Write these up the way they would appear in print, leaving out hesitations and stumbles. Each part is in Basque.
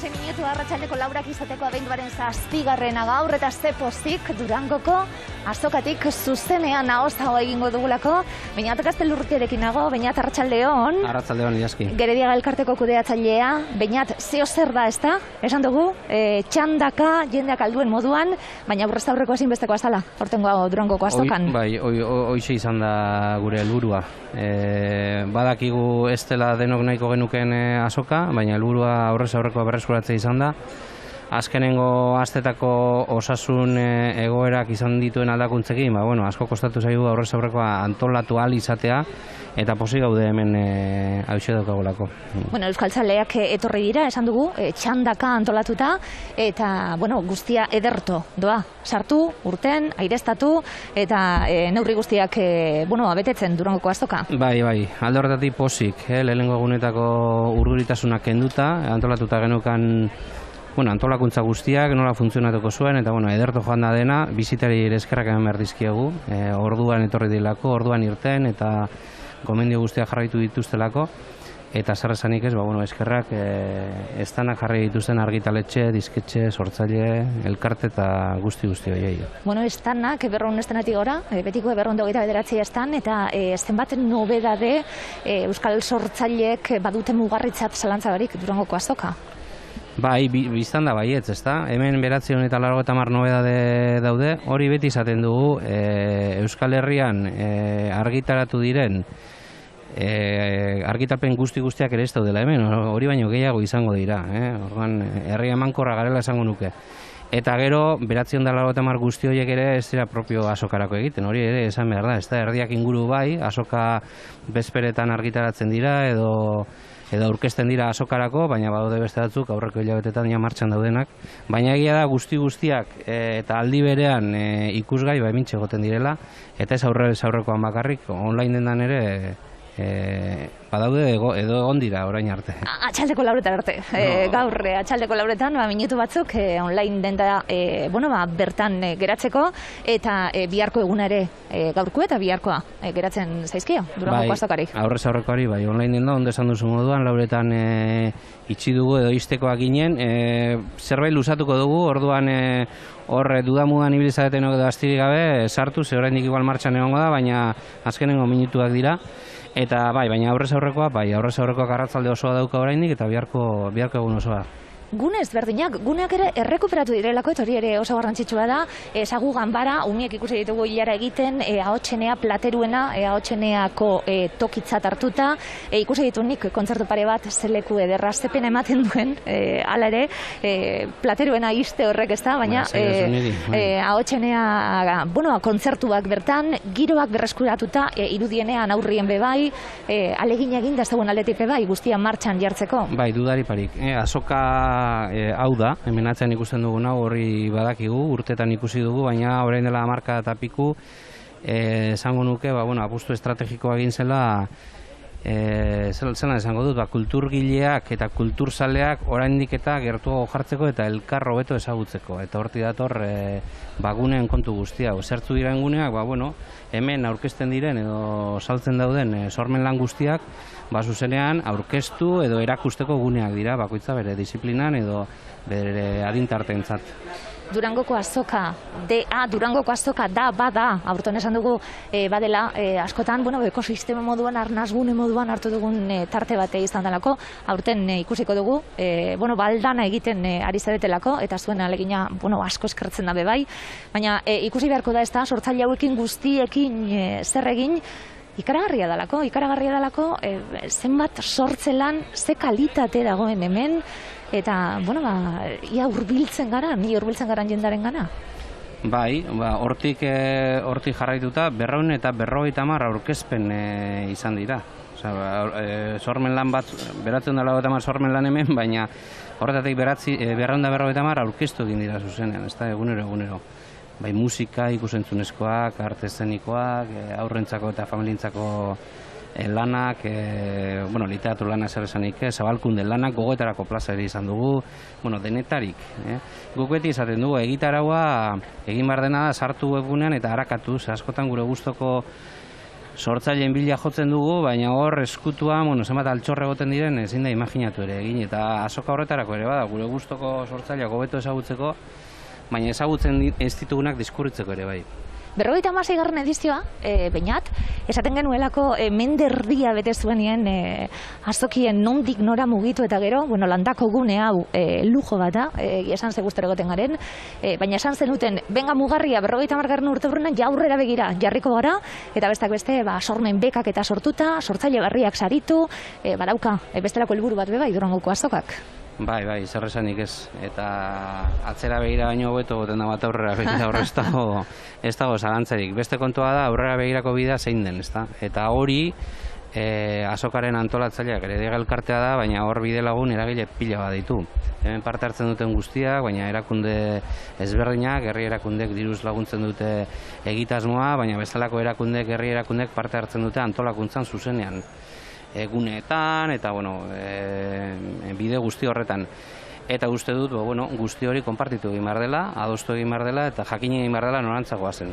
Amasei minutu arratsaldeko laurak izateko abenduaren 7. gaur eta ze pozik Durangoko azokatik zuzenean ahozago egingo dugulako. Beñat Gaztelurrutiarekin nago, Beñat arratsaldeon. Arratsaldeon, Iaski. Gerediaga elkarteko kudeatzailea. Beñat, zeo zer da, ezta? Esan dugu, txandaka jendeak alduen moduan, baina aurrezta aurreko ezinbesteko azala, hortengo Durangoko azokan. Hoxe izan da gure helburua. Badakigu ez dela denok nahiko genuken azoka, baina helburua aurrez aurreko berreskuratzea izan da. Azkenengo astetako osasun egoerak izan dituen aldakuntzekin, asko kostatu zaigu aurrez aurrekoa antolatu ahal izatea, eta pozik gaude hemen hauxe daukagulako. Euskaltzaleak etorri dira, esan dugu, txandaka antolatuta, eta guztia ederto doa. Sartu, urten, aireztatu, eta neurri guztiak abetetzen Durangoko azoka. Bai, alde horretatik pozik, lehenengo egunetako urduritasuna kenduta, antolatuta genukan antolakuntza guztiak nola funtzionatuko zuen, eta ederto joan da dena, bizitari eskerrak eman behar dizkiegu, orduan etorri dilako, orduan irten, eta gomendio guztiak jarraitu dituztelako, eta zer esanik ez, eskerrak estanak jarri dituzten argitaletxe, disketxe, sortzaile, elkarte eta guzti horiei. Estanak, eberron estenatik gora, betiko eberron 29 estan, eta zenbat nobedade euskal sortzaileek badute mugarritzat zalantzabarik Durangoko azoka? Bai, biztan da baietz, ezta? Hemen 990 nobedade daude, hori beti izaten dugu Euskal Herrian argitaratu diren argitalpen guztiak ere ez daudela hemen, hori baino gehiago izango dira, orduan herria emankorra garela esango nuke. Eta gero, 990 guzti horiek ere ez dira propio azokarako egiten, hori ere esan behar da, ez da, erdiak inguru bai, azoka bezperetan argitaratzen dira edo aurkezten dira azokarako, baina badaude beste batzuk aurreko hilabetetan martxan daudenak. Baina egia da guztiak eta aldi berean ikusgai hementxe egoten direla, eta ez aurrekoan bakarrik, online dendan ere badaude edo egon dira orain arte. Atxaldeko lauretan arte. Gaur atxaldeko lauretan minutu batzuk online denda bertan geratzeko, eta biharko eguna ere gaurko eta biharkoa geratzen zaizkio Durangoko azokari. Aurrez aurrekoari, online denda, ondo esan duzu moduan, lauretan itxi dugu edo iztekoak ginen, zerbait luzatuko dugu, orduan hor dudamudan ibilizateten edo astirik gabe sartu, ze oraindik igual martxan egongo da, baina azkenengo minutuak dira. Eta baina aurrez aurrekoak arratzalde osoa dauka oraindik, eta biharko egun osoa. Gune ezberdinak, guneak ere errekuperatu direlako, eta hori ere oso garrantzitsua da, ezagu ganbara, umiek ikusi ditugu hilara egiten, ahotsenea plateruena, ahotseneako tokitzat hartuta, ikusi ditu nik kontzertu pare bat zeleku ederra zepen ematen duen, hala ere, plateruena iste horrek ez da, baina ahotsenea, kontzertuak bertan, giroak berreskuratuta, irudienean aurrien bebai, alegin egin da zegoen aldetik bebai, guztia martxan jartzeko. Bai, dudari parik, azoka hau da, hemen atzean ikusten dugu horri badakigu, urtetan ikusi dugu, baina orain dela marka eta piku, esango nuke, apustu estrategikoa egin zela, zelan esango dut, kulturgileak eta kulturzaleak oraindik eta gertuago jartzeko eta elkar hobeto ezagutzeko. Eta horti dator, guneen kontu guztia. Zertzu diren guneak, hemen aurkezten diren edo saltzen dauden sormen lan guztiak, zuzenean aurkeztu edo erakusteko guneak dira, bakoitza bere disiplinan edo bere adintarteentzat. Durangoko azoka, Durangoko azoka bada, aurten esan dugu badela, askotan, ekosistema moduan, arnazgune moduan hartu dugun tarte bate izan delako, aurten ikusiko dugu, baldana egiten ari zaretelako, eta zuen alegina, asko eskertzen da bebai, baina ikusi beharko da ez da, sortzaile hauekin guztiekin zer egin, ikaragarria dalako, zenbat sortzelan, ze kalitate dagoen hemen, eta, ia hurbiltzen gara jendaren gana. Bai, hortik jarraituta, 200 eta 250 aurkezpen izan dira. Sormen lan bat, beratzen da 50 sormen lan hemen, baina horretatik 250 aurkeztu egin dira zuzenean, ez da, egunero. Bai, musika, ikusentzunezkoak, arte eszenikoak, aurrentzako eta familientzako lanak, literatur lana zer esanik, zabalkunde lanak, gogoetarako plaza ere izan dugu, denetarik. Guk beti izaten dugu, egitaraua egin behar dena sartu webgunean eta harakatu, askotan gure gustoko sortzaileen bila jotzen dugu, baina hor eskutua, zenbat altxorre egoten diren ezin da imaginatu ere egin, eta azoka horretarako ere bada, gure gustoko sortzaileak hobeto ezagutzeko, baina ezagutzen ez ditugunak diskurritzeko ere bai. 56. edizioa, Beñat, esaten genuelako menderdia bete zuenien azokien nondik nora mugitu eta gero, landako gune hau lujo bat da, esan ze gustero egoten garen, baina esan zenuten, benga mugarria 50. urteurrenan ja aurrera begira jarriko gara, eta bestak beste, sormen bekak eta sortuta, sortzaile berriak saritu, badauka, bestelako helburu bat bai Durangoko azokak. Bai, zer esanik ez. Eta atzera begira baino hobeto goten da bat aurrera begira hor ez dago zalantzarik. Beste kontua da aurrera begirako bidea zein den, ezta? Eta hori azokaren antolatzaileak ere elkartea da, baina hor bide lagun eragile pila bat ditu. Hemen parte hartzen duten guztiak, baina erakunde ezberdinak, herri erakundek diruz laguntzen dute egitasmoa, baina bezalako erakundek, herri erakundek parte hartzen dute antolakuntzan zuzenean. Eguneetan, eta bide guzti horretan. Eta uste dut, guzti hori konpartitu egin behar dela, adostu egin behar dela, eta jakin egin behar dela norantzagoa zen.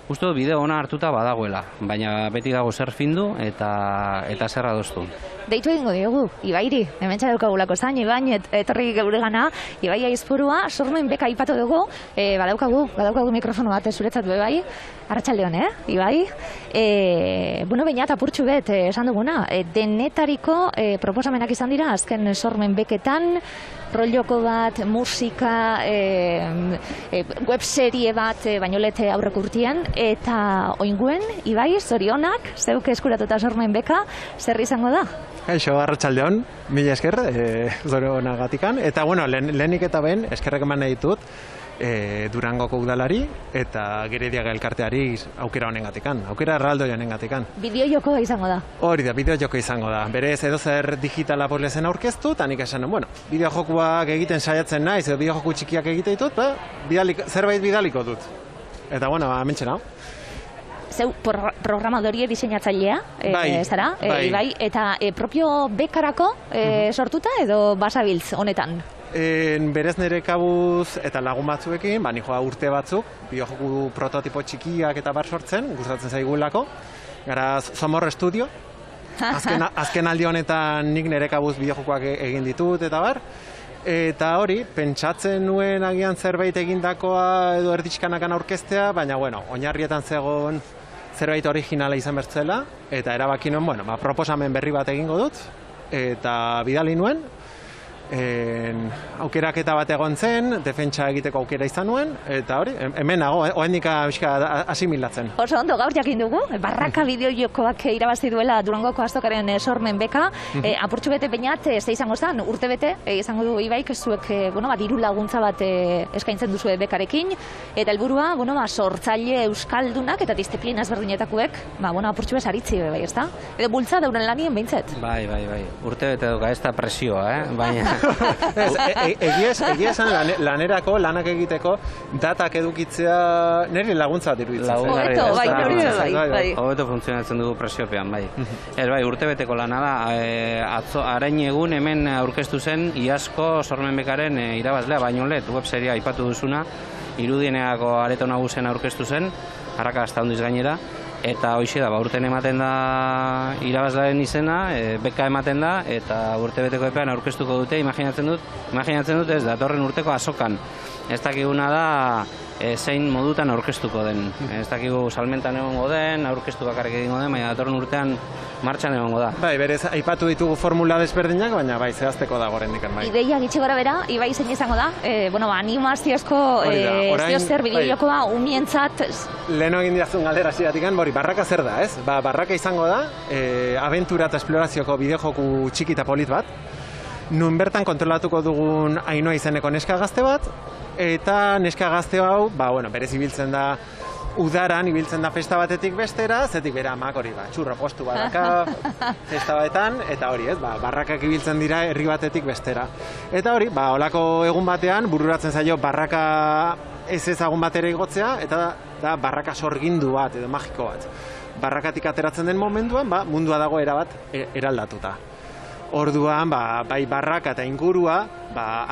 Uste dut, bide ona hartuta badagoela, baina beti dago zer findu eta zer adostu. Deitu egingo diogu, Ibairi, hemen txadeukagulako zain, Ibain, etorri geure gana, Ibai Aizpurua, sormen beka aipatu dugu, badaukagu mikrofono bat zuretzat bai, arratsaldeon, Ibai? Beñat apurtxu bet, esan duguna, denetariko proposamenak izan dira, azken sormen beketan, rolloko bat, musika, webserie bat, bainolete aurreko urtean, eta oinguen, Ibai, zorionak, zeuk eskuratuta sormen beka, zer izango da? Kaixo, arratsaldeon, mila esker, zorionagatikan. Eta, lehenik eta behin, eskerrak eman nahi ditut, Durangoko udalari eta Gerediaga elkarteari aukera honengatikan, aukera erraldoia honengatikan. Bideojokoa izango da? Hori da, bideojoko izango da. Berez edozer digitala poslezen aurkeztu, eta nik esan, bideojokuak egiten saiatzen naiz, edo bideojoku txikiak egite ditut, zerbait bidaliko dut. Eta, hementxe nau. Zeu programadorie diseinatzailea, zara, Ibai, eta propio bekarako sortuta edo basabiltz honetan? Berez nire kabuz eta lagun batzuekin, nijoa urte batzuk, bideojoku prototipo txikiak eta bar sortzen, gustatzen zaigulako. Gara Somor Studio, azken aldi honetan nik nire kabuz bideojokoak egin ditut eta bar. Eta hori, pentsatzen nuen agian zerbait egindakoa edo erditxkanakan aurkeztea, baina oinarrietan zegoen zerbait originala izan bertzela, eta erabaki nuen, proposamen berri bat egingo dut, eta bidali nuen, aukeraketa bat egon zen, defentsa egiteko aukera izan nuen, eta hori, hemen nago, ohendika asimilatzen. Oso ondo, gaur jakin dugu, Barraka bideojokoak irabazi duela Durangoko azokaren sormen beka, apurtxu bete Beñat, ez da izango zen, urte bete, izango du Ibaik, zuek, diru laguntza bat eskaintzen duzue bekarekin, eta helburua, sortzaile euskaldunak eta disiplina ezberdinetakoek, apurtxu bez aritzi, bai, ez da? Edo bultza dauren lanien behintzet? Bai, urte bete duga, ez da presioa, baina... Egia esan lanak egiteko datak edukitzea niri laguntza diruditzen. Hobeto funtzionatzen dugu presiopean, bai. Urte beteko lana da, arain egun hemen aurkeztu zen iazko sormen bekaren irabazlea, Bainolet, webseria aipatu duzuna, irudieneako areto nagusen aurkeztu zen, arrakasta handiz gainera, eta hoxe da, urten ematen da irabazlaren izena, beka ematen da, eta urte beteko epean aurkeztuko dute, imaginatzen dut ez, datorren urteko azokan. Ez dakiguna da zein modutan aurkeztuko den. Ez dakigu salmentan egongo den, aurkeztu bakarrik egingo den, baina datorren urtean martxan egongo da. Bai, berez, aipatu ditugu formula desberdinak, baina bai, zehazteko da gorendik. Ideia gitxi gora bera, Ibai zein izango da, animaziozko zer bideojokoa umientzat... Leheno egin diazun galdera ziratikan, Barraka zer da, ez? Barraka izango da, abentura eta esplorazioko bideojoku txiki eta polit bat, nun bertan kontrolatuko dugun Ainoa izeneko neska gazte bat, eta neska gazte hau, berez ibiltzen da udaran, ibiltzen da festa batetik bestera, zetik bera amak hori, txurro postu badaka, festa batetan, eta hori ez, barrakak ibiltzen dira herri batetik bestera. Eta hori, holako egun batean, bururatzen zaio barraka ez ezagun batera igotzea, eta da barraka sorgindu bat, edo magiko bat. Barrakatik ateratzen den momentuan, mundua dago erabat eraldatuta. Orduan, bai barraka eta ingurua,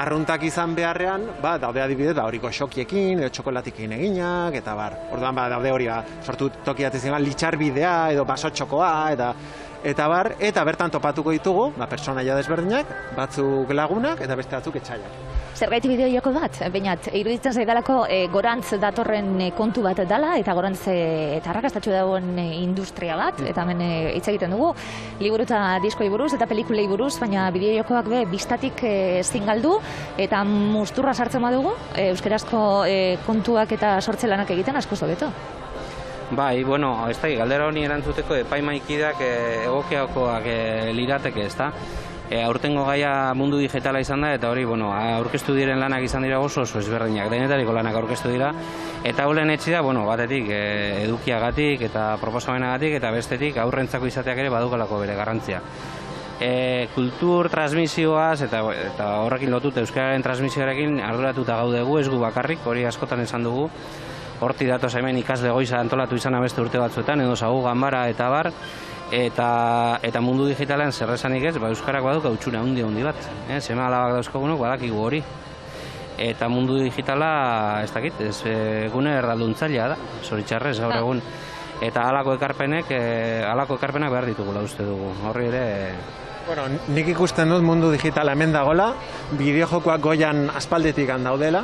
arruntak izan beharrean, daude adibidez, hori goxokiekin, edo txokolatikekin eginak, eta Orduan, daude hori, sortu tokiat izan, litxarbidea, edo basotxokoa, eta bertan topatuko ditugu, pertsonaia desberdinak, batzuk lagunak, eta beste batzuk etxaiak. Zergaiti bideojoko bat, bainat, iruditzen zaidalako gorantz datorren kontu bat dela, eta gorantz eta arrakastatxu dagoen industria bat, eta hemen hitz egiten dugu, liburu eta diskoi buruz, eta pelikulei buruz, baina bideojokoak be bistatik ezin galdu, eta musturra sartzen badugu, euskerazko kontuak eta sortze lanak egiten asko hobeto. Bai, bueno, ez da, galdera honi erantzuteko epaimaikideak egokiakoak lirateke, ez da? Aurtengo gaia mundu digitala izan da, eta hori, bueno, aurkeztu diren lanak izan dira oso ezberdinak, denetariko lanak aurkeztu dira, eta holen etxi da, bueno, batetik edukiagatik eta proposamenagatik, eta bestetik aurrentzako izateak ere badukalako bere garrantzia. Kultur transmisioaz eta horrekin lotut euskararen transmisioarekin arduratuta gaudegu, ez gu bakarrik, hori askotan esan dugu, horti datoz hemen ikasle goiza antolatu izan beste urte batzuetan, edo zagu ganbara eta bar, eta mundu digitalean zerrezanik ez, euskarak baduk hautsuna handi bat. Seme alabak dauzkogunok badakigu hori. Eta mundu digitala, ez dakit, gune erdalduntzailea da, zoritxarrez gaur egun. Eta halako ekarpenak behar ditugula uste dugu. Horri ere... Bueno, nik ikusten dut mundu digitala hemen dagoela, bideojokoak goian aspaldetik daudela,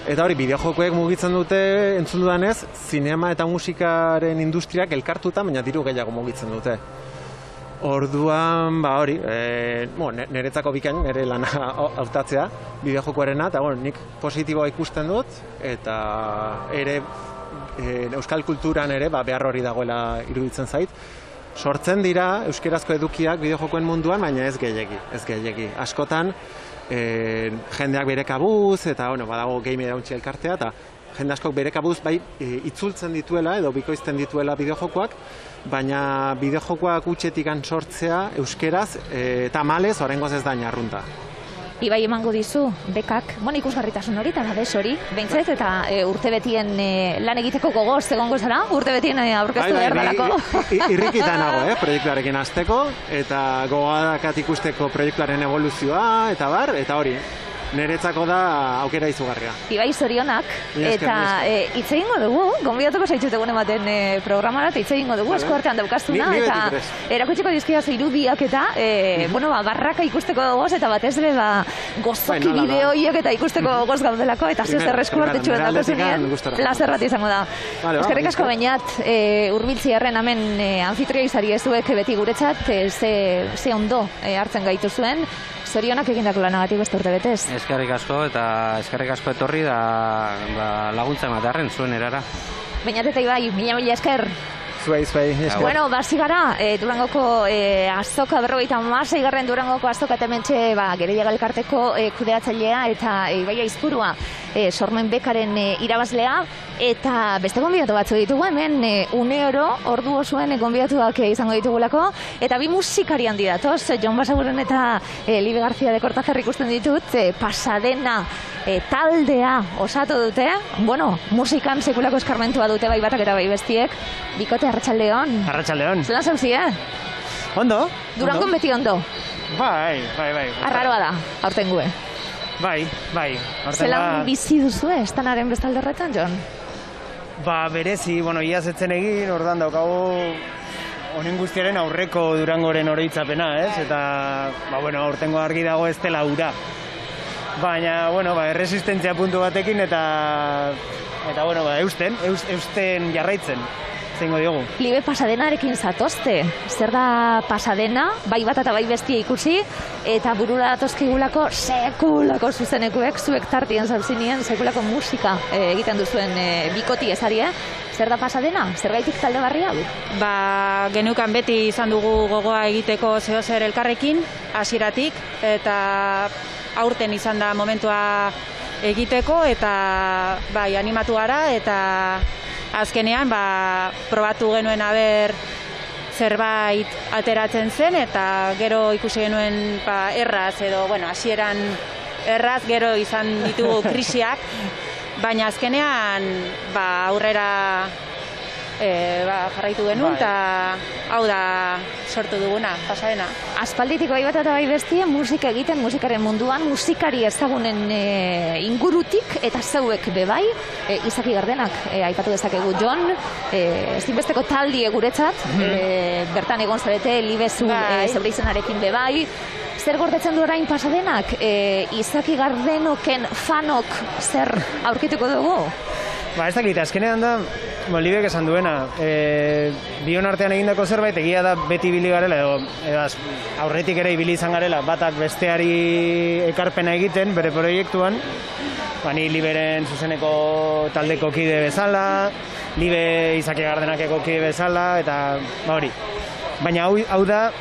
eta hori, bideojokoek mugitzen dute, entzun dudanez, zinema eta musikaren industriak elkartuta, baina diru gehiago mugitzen dute. Orduan, hori, niretzako bikain, nire lana hautatzea, bideojokoarena, eta nik positiboa ikusten dut, eta ere, euskal kulturan ere, behar hori dagoela iruditzen zait. Sortzen dira euskerazko edukiak bideojokoen munduan, baina ez gehiegi. Askotan, jendeak bere kabuz, eta badago game edauntzi elkartea, eta jende askok bere kabuz bai itzultzen dituela edo bikoizten dituela bideojokoak, baina bideojokoak utxetik sortzea euskeraz eta malez oraingoz ez da arrunta. Ibai emango dizu, bekak, ikusgarritasun hori, eta babes hori, behintzet, eta urtebetien lan egiteko gogoz egongo zara, urtebetien aurkeztu behar dalako. Irrikitan nago, proiektuarekin hasteko, eta gogoadakat ikusteko proiektuaren evoluzioa, eta hori, niretzako da aukera izugarria. Ibai zorionak, eta hitz egingo dugu, gonbidatuko zaitut egun ematen programara, eta hitz egingo dugu, esku artean daukaztuna, eta erakutsiko dizkidazu irudiak eta, barraka ikusteko gogoz, eta batez ere, gozoki bideoiak eta ikusteko gogoz gaudelako, eta zer esku artetxuen daukazunien, plazer bat izango da. Eskerrik asko bainat, urbiltziarren hemen anfitrio izari ezuek beti guretzat, ze ondo hartzen gaitu zuen, zorionak egindako lanagatik beste urte betez. Eskerrik asko eta eskerrik asko etorri da laguntza ematearren zuen erara. Bainat eta Ibai, mila esker. Zuei, esker. Bueno, zigara, Durangoko azoka, 56. Durangoko azoka eta hementxe Geredia Elkarteko kudeatzailea eta Ibai Aizpurua sormen bekaren irabazlea, eta beste gonbidatu batzu ditugu hemen, une oro, ordu osoen gonbidatuak izango ditugulako, eta bi musikari handi datoz, Jon Basaguren eta Libe García de Cortázar ikusten ditut, Pasadena taldea osatu dute, musikan sekulako eskarmentua dute bai batak eta bai bestiek, bikote Arratsaldeon. Arratsaldeon. Zelan zauzie? Ondo. Durangon beti ondo. Bai. Arraroa da, aurten gue. Bai. Zelan bizi duzu estanaren bestalde horretan, Jon? Berezi, iaz etzen egin, ordan daukagu honen guztiaren aurreko Durangoren oroitzapena, ez? Eta, aurtengo argi dago ez dela ura. Baina, erresistentzia puntu batekin eta eusten jarraitzen. Zengo diogu. Libe Pasadenarekin zatozte. Zer da Pasadena, bai bat eta bai bestia ikusi, eta burura datozkigulako sekulako zuzenekuek, zuek tartien zauzinien, sekulako musika egiten duzuen bikoti ezari, Zer da Pasadena? Zergaitik talde barri hau? Genukan beti izan dugu gogoa egiteko zehozer elkarrekin, hasieratik, eta aurten izan da momentua egiteko, eta animatu gara, eta azkenean probatu genuen zerbait ateratzen zen, eta gero ikusi genuen erraz, edo hasieran erraz, gero izan ditugu krisiak, baina azkenean aurrera jarraitu genuen, eta hau da sortu duguna, pasadena. Aspalditik bai bat eta bai bestie musika egiten, musikaren munduan, musikari ezagunen ingurutik, eta zeuek bebai, Izaki Gardenak aipatu dezakegu Jon, ezinbesteko taldie guretzat, bertan egon zarete, libezu zeure izenarekin bebai. Zer gordetzen du orain pasadenak? Izaki Gardenoken fanok zer aurkituko dugu? Ez dakit, azkenean da, Libek esan duena, bion artean egindako zerbait, egia da beti ibili garela, edo aurretik ere ibili izan garela, batak besteari ekarpena egiten, bere proiektuan, ni Liberen zuzeneko taldeko kide bezala, Libe Izaki Gardenakeko kide bezala, eta hori. Baina hau da,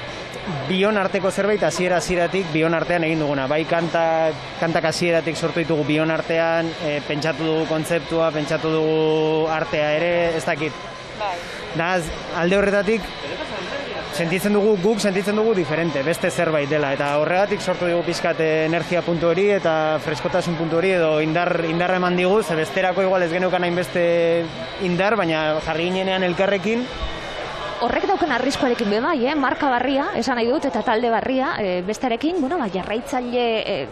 bion arteko zerbait hasieratik bion artean egin duguna. Bai kantak hasieratik sortu ditugu bion artean, pentsatu dugu kontzeptua, pentsatu dugu artea ere, ez dakit. Da, alde horretatik, sentitzen dugu diferente, beste zerbait dela. Eta horregatik sortu dugu pixkat energia puntu hori eta freskotasun puntu hori edo indarra eman digu, ze besterako igual ez geneukan hainbeste indar, baina jarri ginenean elkarrekin. Horrek dauken arriskoarekin be bai, marka barria, esan nahi dut, eta talde barria, bestearekin, jarraitzaile,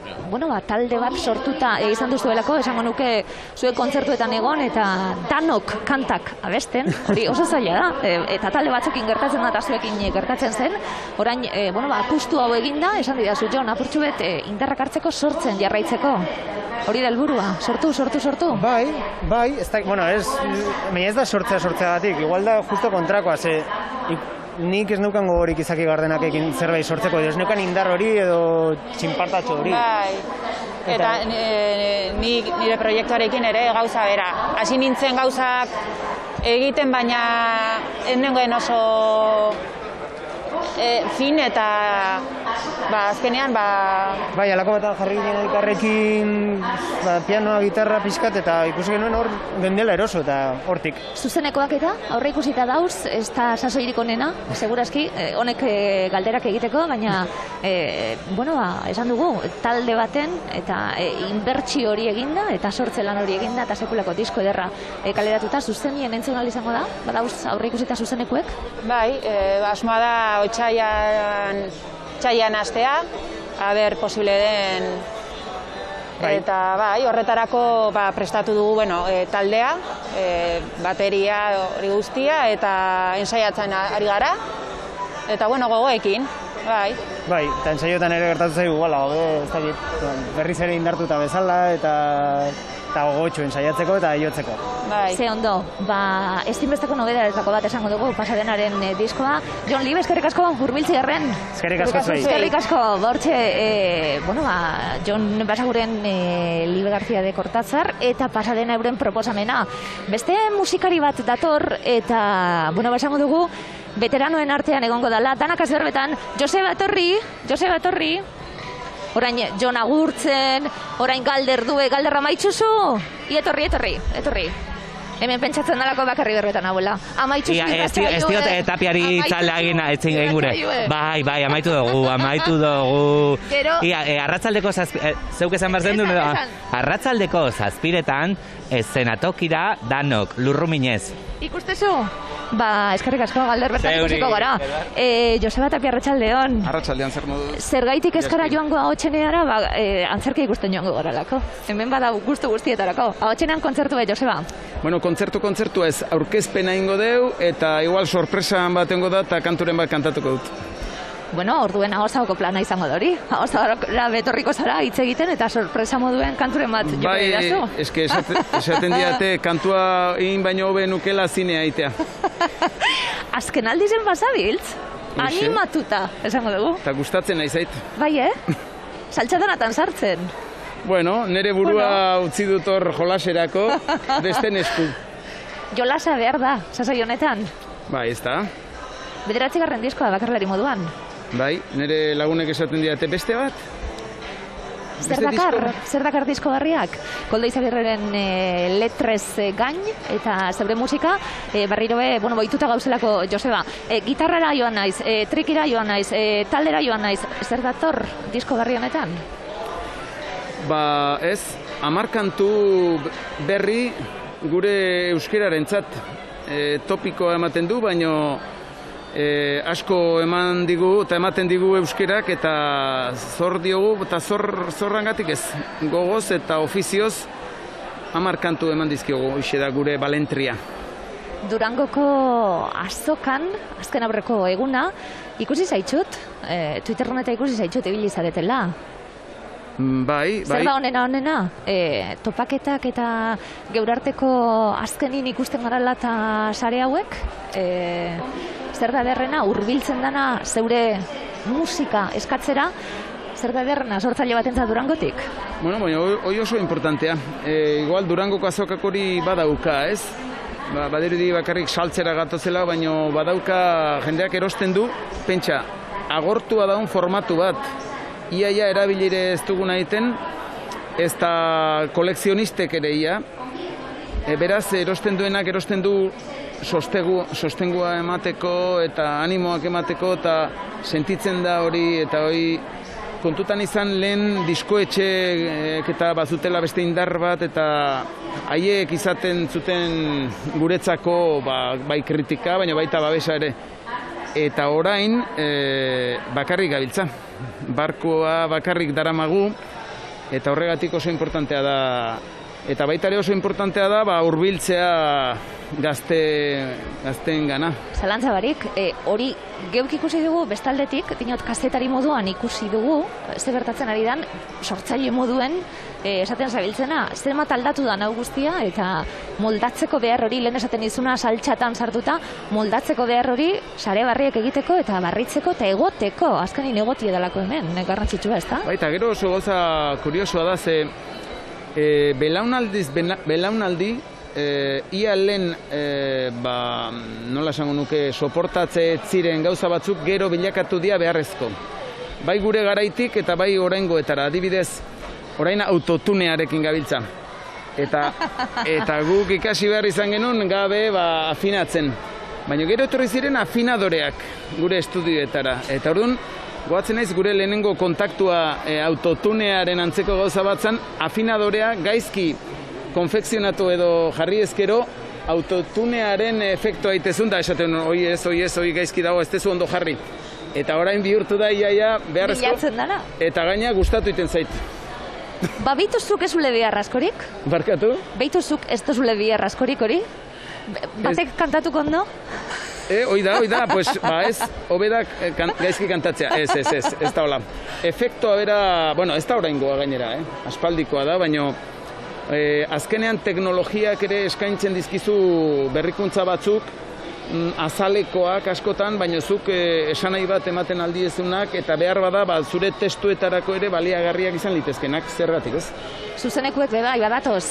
talde bat sortuta izan duzuelako, esango nuke zuek kontzertuetan egon, eta danok kantak abesten, hori oso zaila da, eta talde batzuekin gertatzen da, eta zuekin gertatzen zen, orain, apustu hau eginda, esan didazu, Jon, apurtxu bet, indarrak hartzeko sortzen jarraitzeko. Hori da helburua, sortu. Bai, ez da sortzeagatik, igual da justo kontrakoa, nik ez neukan gogorik Izaki Gardenakekin zerbait sortzeko, ez neukan indar hori edo txinpartatxo hori. Bai, eta nire proiektuarekin ere gauza bera. Hasi nintzen gauzak egiten, baina ez nengoen oso fin eta azkenean Bai, alako bat jarri ginen elkarrekin pianoa, gitarra, pixkat, eta ikusi genuen hor gendela eroso eta hortik. Zuzenekoak eta aurre ikusita dauz, ez da sasoirik onena, segurazki, honek galderak egiteko, baina esan dugu, talde baten eta inbertsio hori eginda eta sortze lan hori eginda eta sekulako disko ederra kaleratuta, zuzenien entzun ahal izango da? Badauz aurre ikusita zuzenekuek? Bai, asmoa da txaian astea, aber posible den, eta horretarako prestatu dugu taldea, bateria hori guztia, eta ensaiatzen ari gara, eta gogoekin, bai. Bai, eta ensaiotan ere gertatu zaigu, ez dakit, berriz ere indartuta bezala, eta gogotxo ensaiatzeko eta jotzeko. Ze ondo, ezinbesteko nobedaretako bat esango dugu pasadenaren diskoa. Jon Libe, eskerrik asko hurbiltze garren. Eskerrik asko zuei. Eskerrik asko, bortxe, Jon Basaguren Libe García de Cortázar eta pasadena euren proposamena. Beste musikari bat dator eta, esango dugu, veteranoen artean egongo dela, danak azberbetan, Joseba etorri. Orain Jon agurtzen, orain galderra maitzuzu. Etorri. Hemen pentsatzen dalako bakarri berbetan abuela. Amaitzuzu irratsaioa. Ez diot tapiari itzalda egin etzin gure. Bai, amaitu dugu. Arratzaldeko zeuk esan behar zendu, arratzaldeko zazpiretan eszenatokira danok, lurruminez. Ikustezu? Eskerrik asko galder bertan ikusiko gara. Joseba Tapia, arratsaldeon. Arratsaldean zer modu? Zergaitik eskara joango ahotseneara, antzerki ikusten joango garalako. Hemen bada gustu guztietarako. Ahotsenean kontzertu Joseba? Bueno, kontzertu ez, aurkezpena ingo deu, eta igual sorpresan batengo da, eta kanturen bat kantatuko dut. Orduen ahosako plana izango da hori. Ahosara betorriko zara hitz egiten eta sorpresa moduen kanturen bat joko edazu. Eske esaten diate kantua egin baino hobe nukela zinea itea. Azken aldizen basabiltz, animatuta, esango dugu. Eta gustatzen nahi zait. Bai, saltxatanatan sartzen. Bueno, nire burua utzi dut hor jolaserako, besten esku. Jolasa behar da, sasai honetan. Bai, ez da. 9. diskoa bakarlari moduan. Bai, nire lagunek esaten diate beste bat. Zer dakar disko barriak? Koldo Izagirreren letrez gain eta zeure musika, berriro boituta gauzelako Joseba. Gitarrara joan naiz, trikira joan naiz, taldera joan naiz, zer dator disko barri honetan? Ez, 10 kantu berri gure euskerarentzat. topikoa ematen du, baino asko eman digu eta ematen digu euskerak eta zor diogu eta zorrangatik ez, gogoz eta ofizioz 10 kantu eman dizkiogu, hoxe da gure balentria. Durangoko azokan, azken aurreko eguna, ikusi zaitxut, Twitterren eta ikusi zaitxut ibili zaretela. Bai. Zer da onena? Topaketak eta geurarteko azkenin ikusten garala eta sare hauek? Zer da derrena, hurbiltzen dana zeure musika eskatzera, zer da derrena sortzaile batentzat Durangotik? Bueno, hoi oso importantea. Igual Durangoko azokak hori badauka, ez? Badirudi bakarrik saltzera gatozela, baino badauka jendeak erosten du, pentsa, agortua daun formatu bat, iaia erabilire ez duguna egiten, ez da kolekzionistek ere ia, beraz erosten duenak erosten du sostengua emateko eta animoak emateko eta sentitzen da hori eta hori kontutan izan lehen diskoetxeek eta bazutela beste indar bat eta haiek izaten zuten guretzako bai kritika, baina baita babesa ere. Eta orain bakarrik gabiltza. Barkoa bakarrik daramagu eta horregatik oso importantea da. Eta baita ere oso importantea da hurbiltzea gazteen gana. Zalantza barik, hori geuk ikusi dugu bestaldetik, dinot kazetari moduan ikusi dugu, ze bertatzen ari dan, sortzaile moduen esaten zabiltzena, zenbat aldatu da hau guztia, eta moldatzeko behar hori, lehen esaten izuna saltxatan sartuta, moldatzeko behar hori sare barriek egiteko eta barritzeko eta egoteko, azkenin egotie dalako hemen, garrantzitsua ez da? Baita, gero oso gauza kuriosoa da, ze belaunaldi, ia lehen, nola esango nuke, soportatze ziren gauza batzuk gero bilakatu dira beharrezko. Bai gure garaitik eta bai oraingoetara, adibidez, orain autotunearekin gabiltza. Eta guk ikasi behar izan genuen gabe afinatzen. Baina gero etorri ziren afinadoreak gure estudioetara. Eta orduan, goatzen naiz gure lehenengo kontaktua autotunearen antzeko gauza batzan, afinadorea gaizki konfekzionatu edo jarri ezkero autotunearen efektua itezun da esaten, oi gaizki dago, ez tezu ondo jarri. Eta orain bihurtu da iaia beharrezko. Bilatzen dara. Eta gaina gustatu iten zait. Beituzuk ez zule behar askorik? Barkatu? Beituzuk ez zule behar askorik hori? Batek kantatuko ondo? Hoi da, pues, ez, hobedak gaizki kantatzea, ez da hola. Efektua bera, bueno, ez da oraingoa gainera, aspaldikoa da, baina azkenean teknologiak ere eskaintzen dizkizu berrikuntza batzuk, azalekoak askotan, baina zuk esan nahi bat ematen aldiezunak eta behar bada zure testuetarako ere baliagarriak izan litezkenak, zergatik, ez? Zuzenekuek bai badatoz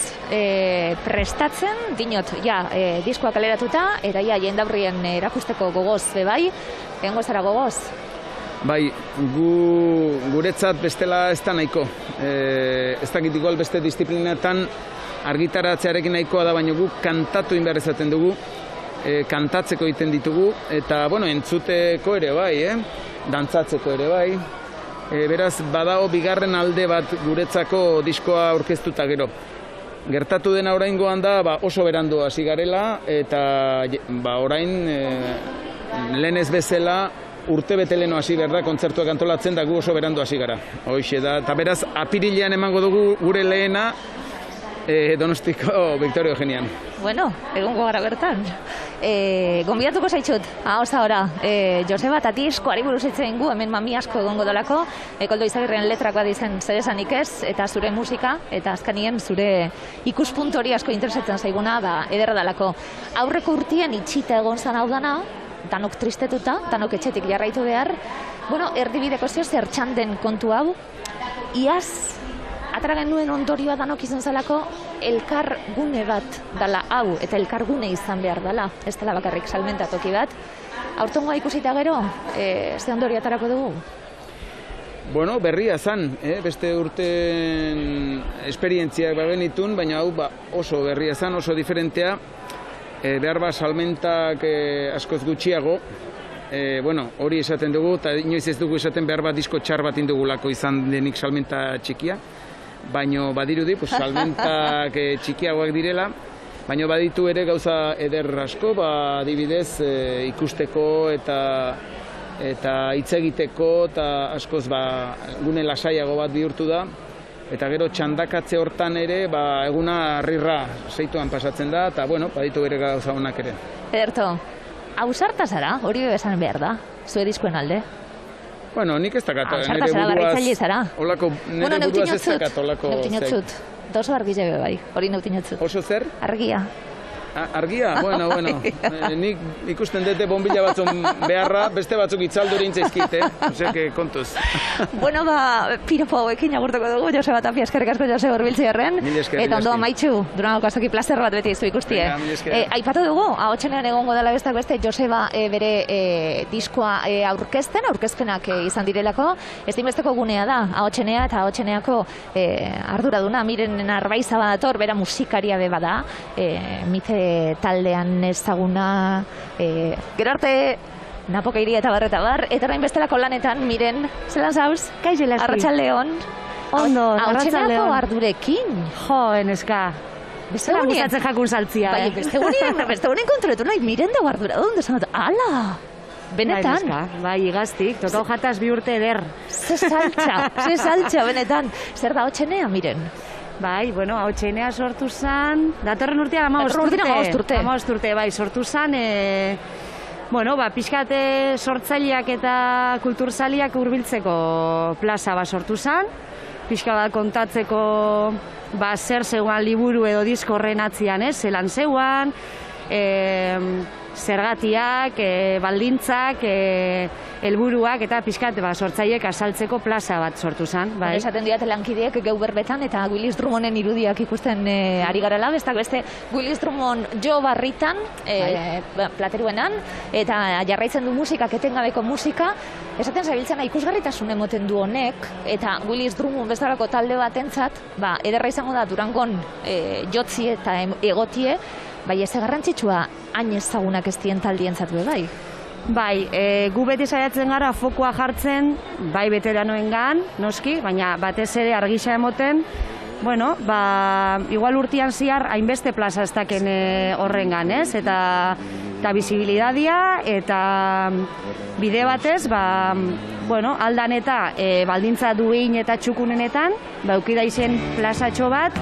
prestatzen, dinot, diskoak kaleratuta, eta jendaurrien erakusteko gogoz bai, egongo zara gogoz? Bai, guretzat bestela ez da nahiko. Ez dakit igual beste disiplinatan argitaratzearekin nahikoa da, baina guk kantatu inbehar ezaten dugu, kantatzeko egiten ditugu, eta, entzuteko ere bai, dantzatzeko ere bai. Beraz, badao bigarren alde bat guretzako diskoa aurkeztuta gero. Gertatu dena oraingoan da, oso berandu hasi garela, eta orain lehen ez bezala urte bete leheno hasi behar da, kontzertuak antolatzen da gu oso berandu hasi gara. Hoxe da, eta beraz, apirilean emango dugu gure lehena Donostiko Victorio Eugenian. Bueno, egongo gara bertan. Gonbidatuko zaitxut, ahora, Joseba eta diskoari buruz itzen gu, hemen mami asko egongo dolako, Koldo Izagirren letrak bat izen zeresanik ez, eta zure musika, eta azkanien zure ikuspuntu hori asko interesatzen zaiguna, ederra dalako. Aurreko urtien itxita egon zan hau dana, danok tristetuta, danok etxetik jarraitu behar, erdibideko zer txanden kontu hau, iaz, atara genuen ondorioa danok izan zelako elkar gune bat dala hau, eta elkar gune izan behar dala, ez dela bakarrik salmentatoki bat. Aurtongoa ikusita gero, ze ondorio atarako dugu? Bueno, berria zan, beste urten esperientziak bagenitun, baina hau oso berria zan, oso diferentea, behar salmentak askoz gutxiago, hori esaten dugu, eta inoiz ez dugu esaten behar disko txar bat indugulako izan denik salmenta txikia, baina badirudi salmentak txikiagoak direla, Baina baditu ere gauza eder asko, adibidez ikusteko eta hitz egiteko, eta askoz gune lasaiago bat bihurtu da. Eta gero txandakatze hortan ere, eguna harrirra seituan pasatzen da, eta baditu ere gauza honak ere. Ederto, ausarta zara, hori esan behar da, zure diskoen alde? Bueno, nik ez dakat, ausarta zara, barritzaile zara. Nire buruaz ez dakat olako zeik. Neutinotzut, doso argia bai, hori neutinotzut. Oso zer? Argia. Argia? Bueno. Nik ikusten dute bombilla batzun beharra, beste batzuk itzaldu intzaizkit, Oseke, kontuz. Bueno, piropo hauekin agurtuko dugu, Joseba Tapia, eskerrik asko Jose Urbiltzierren. Eta ondo amaitxu, Durangoko azoki plazer bat beti iztu ikustie. Aipatu dugu, ahotsenean egongo dela bestak beste, Joseba bere diskoa aurkezpenak izan direlako. Ez dinbesteko gunea da, ahotsenea eta ahotseneako arduraduna, Miren Arbaiza badator, bera musikaria be bada, mite taldean ezaguna, gero arte Napoka iria eta bar, eta orain bestelako lanetan, Miren, zelan zauz? Kaixela eski. Arratsaldeon. Ondo, arratsaldeon. Ahotsenako ardurekin. Jo, eneska. Zela gustatzen jakun saltzia, beste gunean kontroletu nahi, Miren dago ardura, donde zanat, ala! Benetan. Bai, igaztik, tokau jataz 2 urte eder. Ze saltza, benetan. Zer da ahotsenea, Miren? Bai, bueno, ahotsenea sortu zan, datorren urtean 15 urte. 15 urte, bai, sortu zan, pixkate sortzaileak eta kulturzaliak hurbiltzeko plaza sortu zan, pixka bat kontatzeko zer zeuan liburu edo disko horren atzian, zelan zeuan, zergatiak, baldintzak, helburuak eta pixkat sortzaileek azaltzeko plaza bat sortu zen. Bai. Esaten diate lankideek geu berbetan eta Willis Drummonden irudiak ikusten ari garela, bestak beste Willis Drummond jo barritan, plateruenan, eta jarraitzen du musikak, etengabeko musika, esaten zabiltzena ikusgarritasun emoten du honek, eta Willis Drummond bezalako talde batentzat, ederra izango da Durangon jotzie eta egotie, bai ez garrantzitsua hain ezagunak ez dien taldientzat bai? Bai, gu beti saiatzen gara fokoa jartzen, bai veteranoengan, noski, baina batez ere argisa emoten, igual urtean ziar hainbeste plaza ez daken horrengan, ez? Eta bizibilidadia, eta bide batez, aldan eta baldintza duin eta txukunenetan, eukida izen plazatxo bat,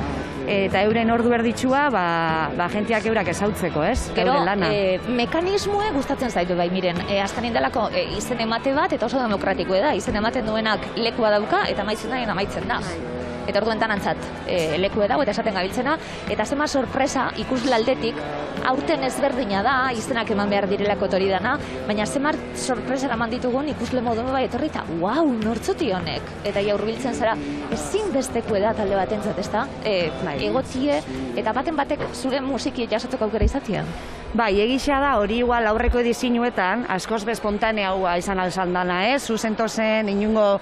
eta euren ordu erditsua, jentiak eurak ezautzeko, ez? Gero, mekanismoe gustatzen zaitu bai, Miren. Azkenin delako izen emate bat, eta oso demokratikoa da. Izen ematen duenak lekua dauka, eta amaitzen da. Eta orduentan antzat lekue dago, eta esaten gabiltzena. Eta zema sorpresa ikuslaldetik, aurten ezberdina da, izenak eman behar direlako hori dana, baina zemar sorpresa eman ditugun ikusle modu bai etorri eta nortzuti honek. Eta hurbiltzen zara, ezin bestekue da talde batentzat, ezta? Egotie, eta batek zure musiki jasotzeko aukera izatean. Bai, egisa da, hori igual aurreko edizinuetan, askoz bespontaneaua izan alzan dana, zuzentozen, inungo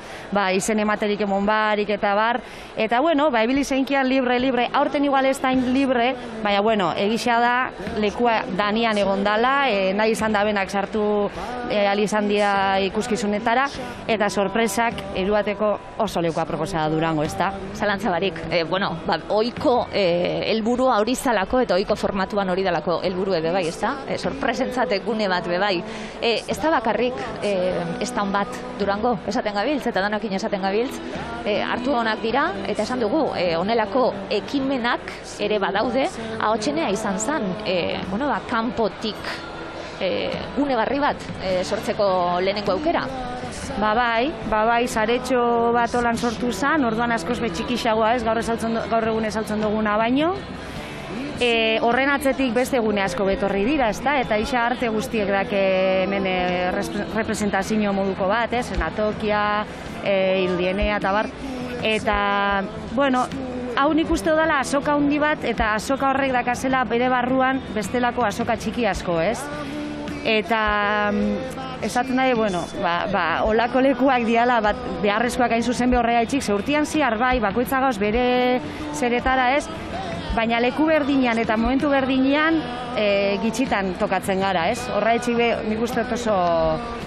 izen ematerik emon barik eta bar, eta ebili zeinkian libre, aurten igual ez da libre, baina egisa da, lekua danian egon dala, nahi izan da benak sartu alizan dia ikuskizunetara, eta sorpresak eruateko oso lekua proposa Durango, ez da? Zalantza barik, oiko helburua hori zalako, eta oiko formatuan hori dalako helburu ebe bai, ez da? Sorpresentzatek gune bat bebai. Ez da bakarrik estan bat Durango, esaten gabiltz, eta danakin esaten gabiltz, hartu honak dira, eta esan dugu, honelako ekimenak ere badaude, ahotsenea izan zen, kanpotik gune barri bat sortzeko lehenengo aukera. Bai, saretxo bat holan sortu zen, orduan askoz betxikixagoa ez, gaur egun esaltzen duguna baino. Horren atzetik beste gune asko betorri dira, eta isa arte guztiek dake hemen representazio moduko bat, Senatokia, Irudienea eta bar. Eta, hau nik uste dela azoka handi bat, eta azoka horrek dakazela bere barruan bestelako azoka txiki asko, ez? Eta esaten nahi, olako lekuak diala, beharrezkoak hain zuzen behorrea etxik, ze urtean ziar bai, bakoitza gauz bere zeretara, ez? baina leku berdinean eta momentu berdinean gitxitan tokatzen gara, ez? Horraetxik nik uste oso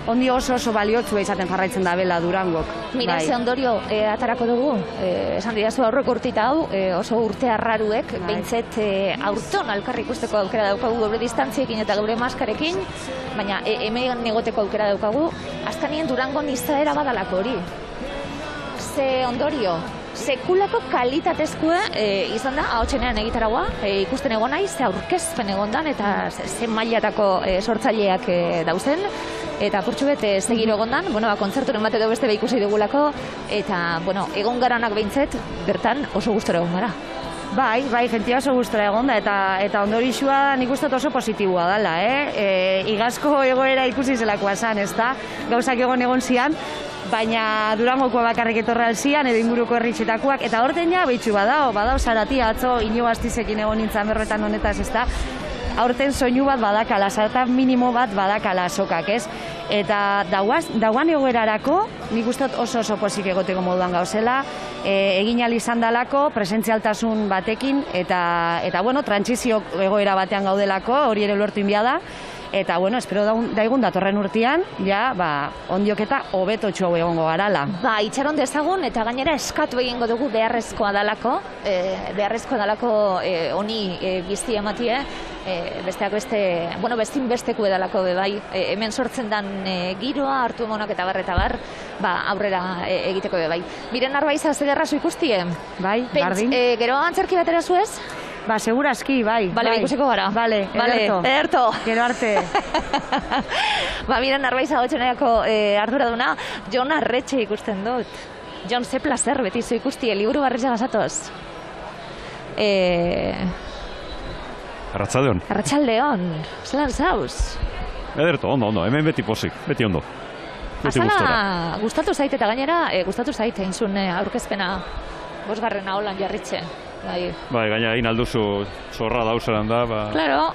ondi oso baliotzua izaten jarraitzen da bela Durangok. Mira, ze ondorio atarako dugu, esan didazu aurreko urtita hau, oso urte arraruek, behintzet aurton alkarri ikusteko aukera daukagu geure distantziekin eta geure maskarekin, baina hemen egoteko aukera daukagu, azkanien Durangon izaera badalako hori. Ze ondorio, sekulako kalitatezkoa izan da, ahotsenean egitaragua, ikusten egon nahi, ze aurkezpen egondan eta ze mailatako sortzaileak dauzen, eta apurtxu bete segiro egondan, kontzerturen bat edo beste ikusi dugulako, eta, egon garanak behintzet, bertan oso gustora egon gara. Bai, jentia oso gustora egon da, eta ondorixua nik uste oso positiboa dela, igazko egoera ikusi zelakoa zan, ez da, gauzak egon zian, baina Durangokoa bakarrik etorra alzian, edo inguruko herritxetakoak, eta horten ja, behitxu badao Zaratia, atzo Inigo Astizekin egon nintzen berroetan honetaz, ez da, aurten soinu bat badakala, zarata minimo bat badakala sokak, ez? Eta dauan egoerarako, nik uste oso pozik egoteko moduan gauzela, egin ahal izan dalako, presentzialtasun batekin, eta trantsizio egoera batean gaudelako, hori ere lortu inbia da, eta, espero daigun datorren urtean, ondiok eta hobetotxo egongo garala. Itxaron dezagun, eta gainera eskatu egingo dugu beharrezkoa dalako honi bizti ematie, besteak beste, bestin besteko edalako bai, hemen sortzen dan giroa, hartu emonak eta bar, aurrera egiteko bai. Miren Arbaiza, zederrazu ikustie? Bai, bardin. Gero antzerki batera zuez? Segurazki, bai. Bale, ikusiko gara. Bale, ederto. Gero arte. Miren Arbaiza hotxeneako arduraduna, Jon Arretxe ikusten dut. Jon, ze placer beti zu ikustie, liburu barriza gazatoz. Arratsaldeon. Arratsaldeon. Zelan zauz? Ederto, ondo, hemen beti pozik, beti ondo. Beti gustora. Gustatu zait eta gainera, gustatu zait einzun aurkezpena 5. holan jarritxe. Bai, gaina egin alduzu zorra dauzeran da, Claro,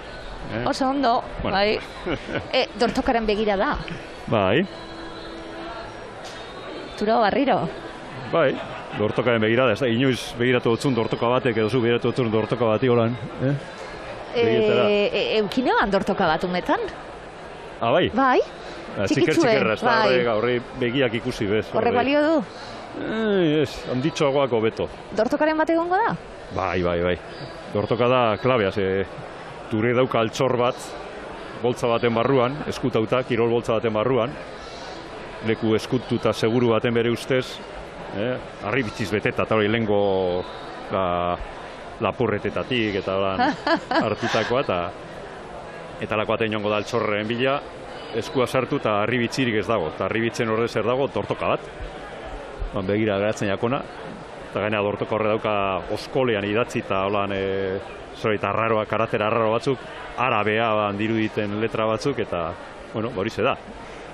oso ondo, bai. Dortokaren begira da. Bai. Turo barriro. Bai, dortokaren begira da, ez da, inoiz begiratu dutzun dortoka batek, edo zu begiratu dutzun dortoka bati holan, Eukinean dortoka bat umetan? Bai? Bai, txikerra, ez da, horri begiak ikusi bez. Horrek balio du? Handitxoagoako beto. Dortokaren bat egongo da? Bai. Dortoka da klabea, dure dauka altxor bat, boltza baten barruan, eskutauta, kirol boltza baten barruan, leku eskututa seguru baten bere ustez, harribitziz beteta, eta hori lehengo lapurretetatik eta hartutakoa, eta lako baten jongo da altxorren bila, eskua sartu eta harribitzirik ez dago, eta harribitzen horrez er dago dortoka bat. Begira geratzen jakona, eta gainera dortoka horre dauka oskolean idatzi eta holan arraroa, karatera arraro batzuk, arabea diruditen letra batzuk, eta, hori ze da.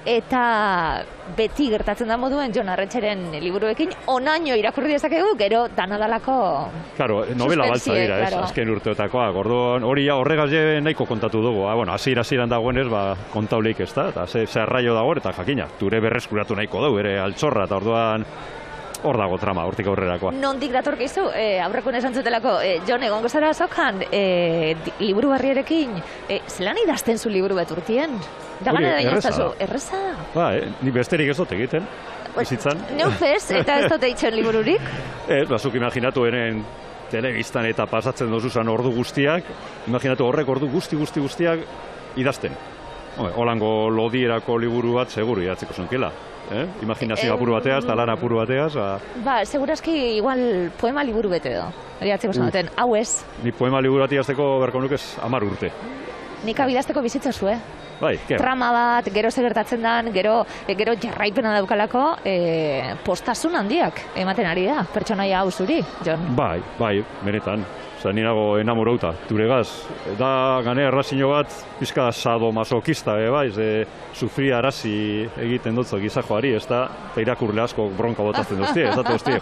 Eta beti gertatzen da moduen Jon Arretxeren liburuekin onaino irakurri dezakegu, gero danadalako Claro, novela baltza dira, azken urteotakoak. Orduan, hori horregaz nahiko kontatu dugu. Hasiera dagoenez, kontauleik ez da, eta ze arraio dago, eta jakina, ture berreskuratu nahiko dugu, ere altxorra, eta orduan hor dago trama, hortik aurrerakoa. Nondik datorkizu, aurreko esan zutelako, Jon, egongo zara azokan, liburu barriarekin, zelan idazten zu liburu bet urtien? Erreza da? Ni besterik ez dut egiten, bizitzan. Neufez, eta ez dut eitzen libururik? Zuk imaginatu eren telebistan eta pasatzen dozuzan ordu guztiak, imaginatu horrek ordu guztiak idazten. Holango lodierako liburu bat seguru idatzeko zonkela. Imaginazio apuru bateaz, talan apuru bateaz. Segurazki igual poema liburu bete edo. Idatzeko zonaten, hau ez. Ni poema liburu bat idazteko berko nukez 10 urte. Nik abidazteko bizitza zu, Bai, trama bat, gero gertatzen den, gero jarraipena daukalako, postasun handiak ematen ari da, pertsonaia hau zuri, Jon. Bai, benetan. Ni nago enamorauta, duregaz. Da gane errazio bat, pizka sadomasokista, sufri arazi egiten dutzo gizajoari, ez da, irakurle asko bronka botatzen duztie, ez da duztie,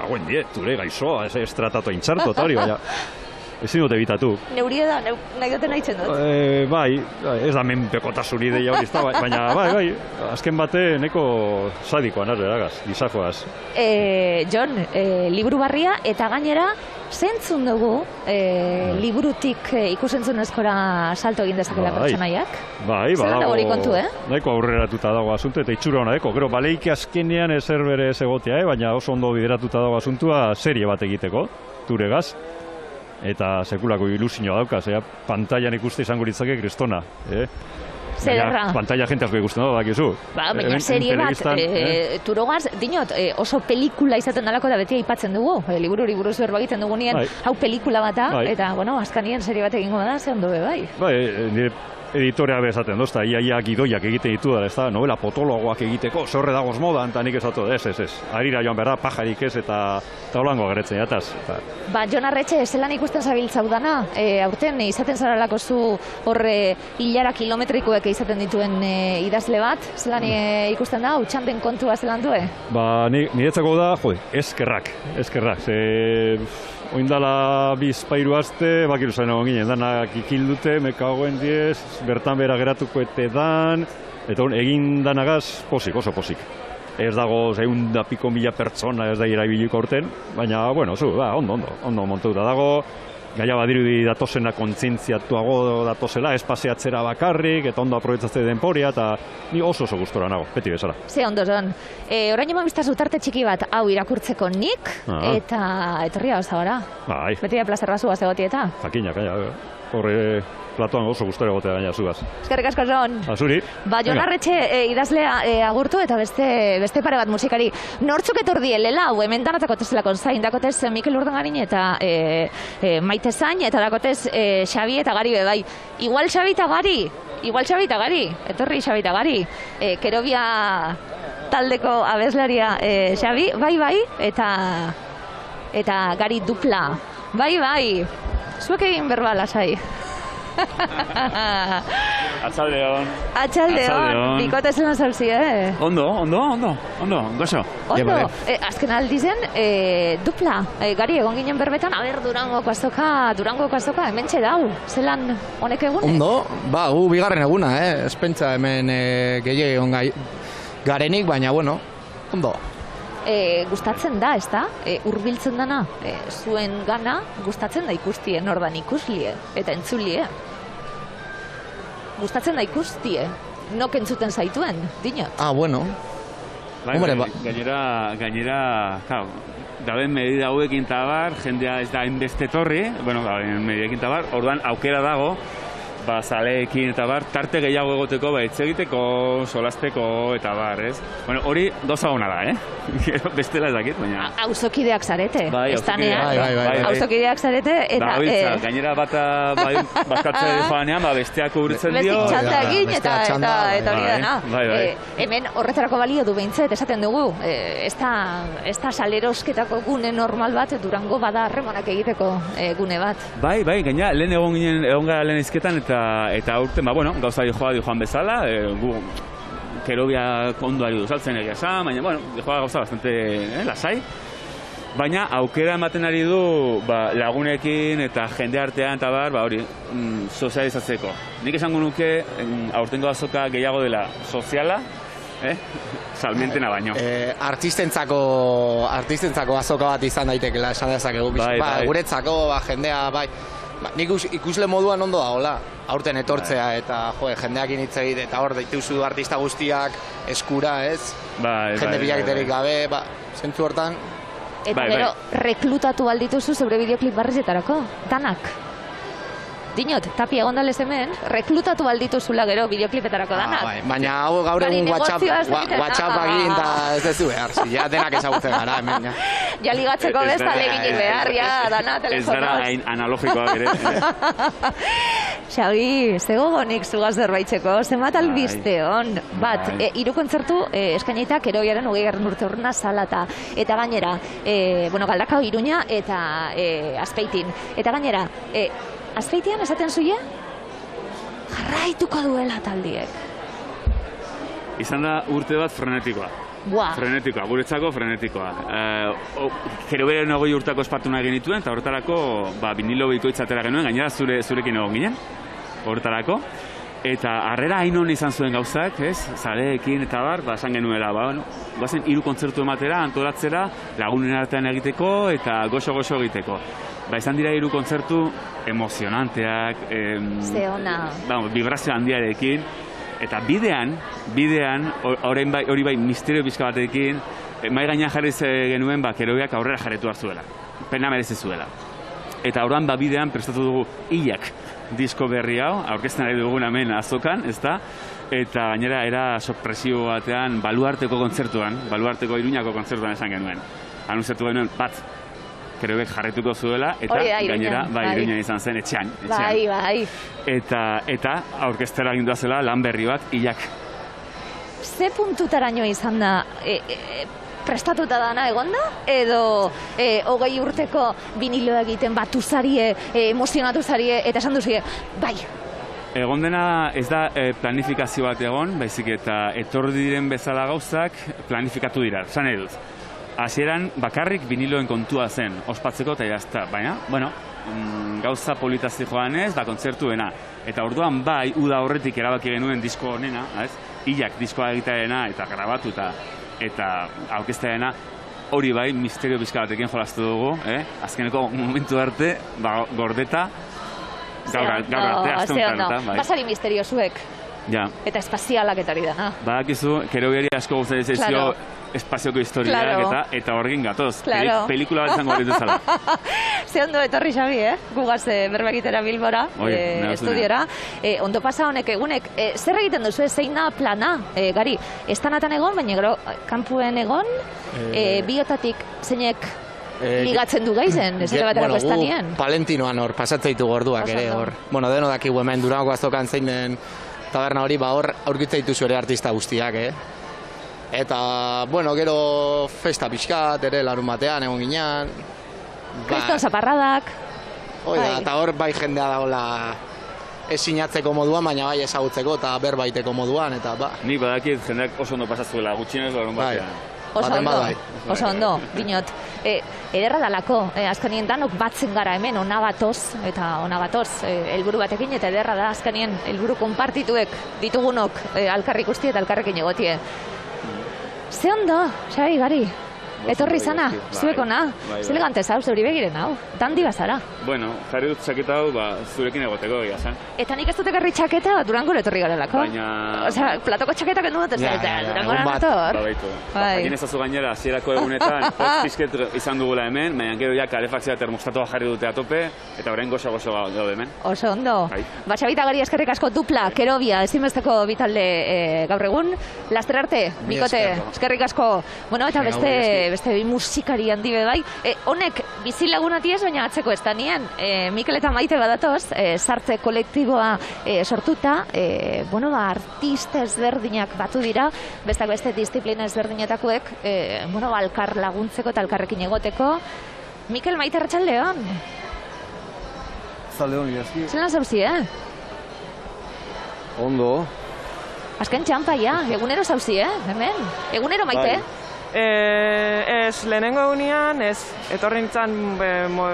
gauen dure gaizoa, ez tratatu intxarto, eta hori, baina, ezin dut ebitatu. Neurie da, nahi duten haitzen dut. Bai, ez da menpekotasun ideia hori, baina bai, azken bate neko sadikoan, eragaz, gizajoaz. Jon, liburu barria, eta gainera, zentzun dugu liburutik ikusentzunezkora salto egin dezakela pertsonaiak? Bai, zelan dago hori kontu, nahiko aurreratuta dago asuntu eta itxura hona deko. Gero, baleiki azkenean ezer bere ez egotea, baina oso ondo bideratuta dago asuntua serie bat egiteko, turegaz. Eta sekulako ilusioa dauka, pantailan ikuste izango litzake kristona. Zerra? Pantalla jente asko ikusten dago, dakizu. Baina serie bat, turogaz, dinot, oso pelikula izaten dalako da beti aipatzen dugu. Liburu buruz berba egiten dugunien, hau pelikula bata, eta, bueno, azkanien serie bat egingo da, ze ondo be, bai. Bai, editorea bezaten dozta, iaia gidoiak egiten ditu da, ez da, novela potologoak egiteko, zorre dagoz modan, eta nik esatu, ez. Arira joan behar da, pajarik ez, eta holango agertzen jataz. Ba, Jon Arretxe, zelan ikusten zabiltzau dana, aurten izaten zaralako zu horre hilara kilometrikoek izaten dituen idazle bat, zelan ikusten da, utxanten kontua zelan due? Ba, niretzako da, eskerrak, ze... Oindala bizpairu aste, bakiru zain egon ginen, danak ikildute, mekagoen diez, bertan bera geratuko etedan, eta egin danagaz posik, oso posik. Ez dago 100.000 pertsona ez da irabiliko aurten, baina, bueno, ondo montuta dago, gaia badirudi datosena kontzientziatuago datosela, ez paseatzera bakarrik, eta ondo aprobetzatzea denporia, eta ni oso gustora nago, beti bezala. Ze ondo zon. Orain eman biztaz utarte txiki bat hau irakurtzeko nik, eta etorria oza gara. Bai. Beti da plazerra zugaz egotieta. Jakina, horre platoan oso gustora egotea gaina zugaz. Eskerrik asko zon. Azuri. Ba, Jon Arretxe idazlea agurtu eta beste pare bat musikari. Nortzuk etordi lela, hau hemen danatzako tezelako zain, dakotez Mikel Urdangarin eta Maite Zain, eta dakotez Xabi eta Gari bebai. Igual Xabi eta Gari, etorri Xabi eta Gari. Kerobia taldeko abeslaria Xabi, bai, eta Gari dupla. Bai, zuek egin berba lasai. Atxaldeon, bikote zelan zauzi, Ondo, gozo. Ondo, azken aldizen, dupla, Gari egon ginen berbetan, Durangoko azoka, hemen txedau, zelan honek egune? Ondo, gu bigarren eguna, espentsa hemen gehiago egon garenik, baina, bueno, ondo. Gustatzen da, ez da? Hurbiltzen dana, zuen gana, gustatzen da ikustie, nordan ikuslie, eta entzulie. Gustatzen da ikustie, nok entzuten zaituen, dinot. Bueno. Gainera, dauden medida hauekin tabar, jendea ez da hainbeste torri, dauden medidekin tabar, orduan aukera dago, zaleekin eta bar, tarte gehiago egoteko, hitz egiteko, solasteko eta bar, ez? Hori gauza hona da, bestela ez dakit, baina... Auzokideak zarete, ez tanea. Auzokideak zarete, eta... Gainera bata bazkatzea joanean, besteak urtzen dio... Bestik txanta egin, eta hori dana. Hemen horretarako balio du behintzet, esaten dugu, ez da salerosketako gune normal bat, Durango bada harremanak egiteko gune bat. Bai, gaina, lehen egon gara lehen izketan, eta aurten, gauza joan bezala, gu Kerobia ondoari duzaltzen egia esan, baina, joa gauza bastante lasai, baina aukera ematen ari du lagunekin eta jende artean eta hori, sozializatzeko. Nik esango nuke, aurtengo azoka gehiago dela soziala, salmentena baino. Artistentzako azoka bat izan daitekela, esan dezakegu. Guretzako, jendea, nik ikusle moduan ondo dagoela, aurten etortzea eta jendeakin hitz egite eta hor dituzu artista guztiak eskura, ez? Jende bilaketerik gabe, zentzu hortan. Eta gero, reklutatu aldituzu zeure bideoklip barrezetarako, danak. Dinot, Tapia gondalez hemen, reklutatu aldituzula gero bideoklipetarako danak. Baina hau gaur egun WhatsApp egin eta ez dezu behar, ja denak ezagutzen gara hemen. Ja ligatzeko besta leginik behar, ja dana telefonoz. Ez dara analogikoak ere. Xabi, zego gonik zugaz zerbaitzeko, zenbat albiste hon. Bat, hiru kontzertu eskainita Kerobiaren 20. urte horrena salata. Eta gainera, Galdakao, Iruña eta Azpeitin. Eta gainera, Azpeitian esaten zuie, jarraituko duela taldiek. Izan da urte bat frenetikoa. Frenetikoa, guretzako frenetikoa. Kerobiaren 20 urtako espartuna egin dituen, eta horretarako vinilo bikoitzatera genuen, gainera zurekin egon ginen, horretarako. Eta harrera hain hon izan zuen gauzak, zaleekin eta esan genuela, guazen 3 kontzertu ematera, antolatzera, lagunen artean egiteko eta goxo egiteko. ba, izan dira 3 kontzertu emozionanteak, Ze ona. vibrazio handiarekin, eta bidean, hori bai misterio pixka batekin, mai gainean jarriz genuen, Kerobiak aurrera jarretu hartzuela. Pena merezi zuela. Eta orduan bidean prestatu dugu Ilak disko berri hau, aurkezten ari dugun hemen azokan, ezta? Eta gainera era sorpresio batean Baluarteko kontzertuan, Baluarteko Iruñako kontzertuan esan genuen. Anunciatu genuen bat Kerobiak jarretuko zuela, eta gainera Iruña izan zen etxean. Bai. Eta aurkeztera gindua zela lan berri bat Ilak. Ze puntutaraino izan da prestatuta dana egonda? Edo 20 urteko biniloa egiten batu zarie, emozionatu zarie, eta esan duzie, bai. Egon dena ez da planifikazio bat egon, baizik eta etorri diren bezala gauzak planifikatu dira, esan edut. Hasieran bakarrik biniloen kontua zen, ospatzeko eta jazta, baina, gauza politazi joan ez, da kontzertuena. Eta orduan bai, uda horretik erabaki genuen disko honena, Ilak diskoa egitearena eta grabatu eta aurkeztearena, hori bai, misterio pixka batekin jolastu dugu, azkeneko momentu arte, gordeta, gaur arte, azten karta. Basari misteriosuek. Ja. Eta espazialak etari dana. Badakizu, Kerobiari asko guztien zaizio espazioko historiak eta horrekin gatoz. Pelikula bat izango horretu zala. Ze ondo etorri Xabi, gugaz berbekitera Bilbora, estudiora. Ondo pasa honek egunek, zer egiten duzu, zein da plana, Gari? Estanatan egon, baina gero kanpuen egon, biotatik zeinek ligatzen du gaizen, ez ere baterako estanien. Palentinoan hor, pasatzea ditugu orduak ere hor. Bueno, deno dakigu hemen Durangoko azokan zein den taberna hori, hor aurkitza dituzu ere artista guztiak, Eta, gero festa pixkat, ere larun batean, egon ginean. Kriston zaparradak. Eta hor bai jendea dagoela ez sinatzeko moduan, baina bai ezagutzeko eta berbaiteko moduan, eta Nik badakit jendeak oso ondo pasazuela, gutxienez larun batean. Oso ondo, dinot. Ederra dalako, azkanien danok batzen gara hemen, ona gatoz, helburu batekin, eta ederra da azkanien helburu konpartituek ditugunok alkarrik guzti eta alkarrekin egotie. Ze ondo, Xabi, Gari, etorri zana, zuek ona, ze elegante zau, zeuri begiren hau, dandi bazara. Bueno, jarri dut txaketa hau, zurekin egoteko egia zen. Eta nik ez dut egarri txaketa, Durangora etorri garelako. Baina... Osea, platoko txaketa kendu dut ez da, Durangora nator. Jakin ezazu gainera, hasierako egunetan, pizket izan dugula hemen, baina gero ja kalefakzioa termostatoa jarri dute atope, eta orain gozo gaude hemen. Oso ondo. Xabi eta Gari eskerrik asko dupla, Kerobia, ezinbesteko bitalde gaur egun. Laster arte, Mikote, eskerrik asko. Bueno, eta beste musikari handi bai. Honek bizilagunati ez, baina atzeko ez da nien. Mikel eta Maite badatoz, sartze kolektiboa sortuta, artista ezberdinak batu dira, bestak beste disiplina ezberdinetakoek, alkar laguntzeko eta alkarrekin egoteko. Mikel, Maite, arratsaldeon. Arratsaldeon, Iazki. Zelan zauzi, Ondo. Azken txampaia, egunero zauzi, hemen? Egunero, Maite? Ez, lehenengo egunean, ez, etorri nintzen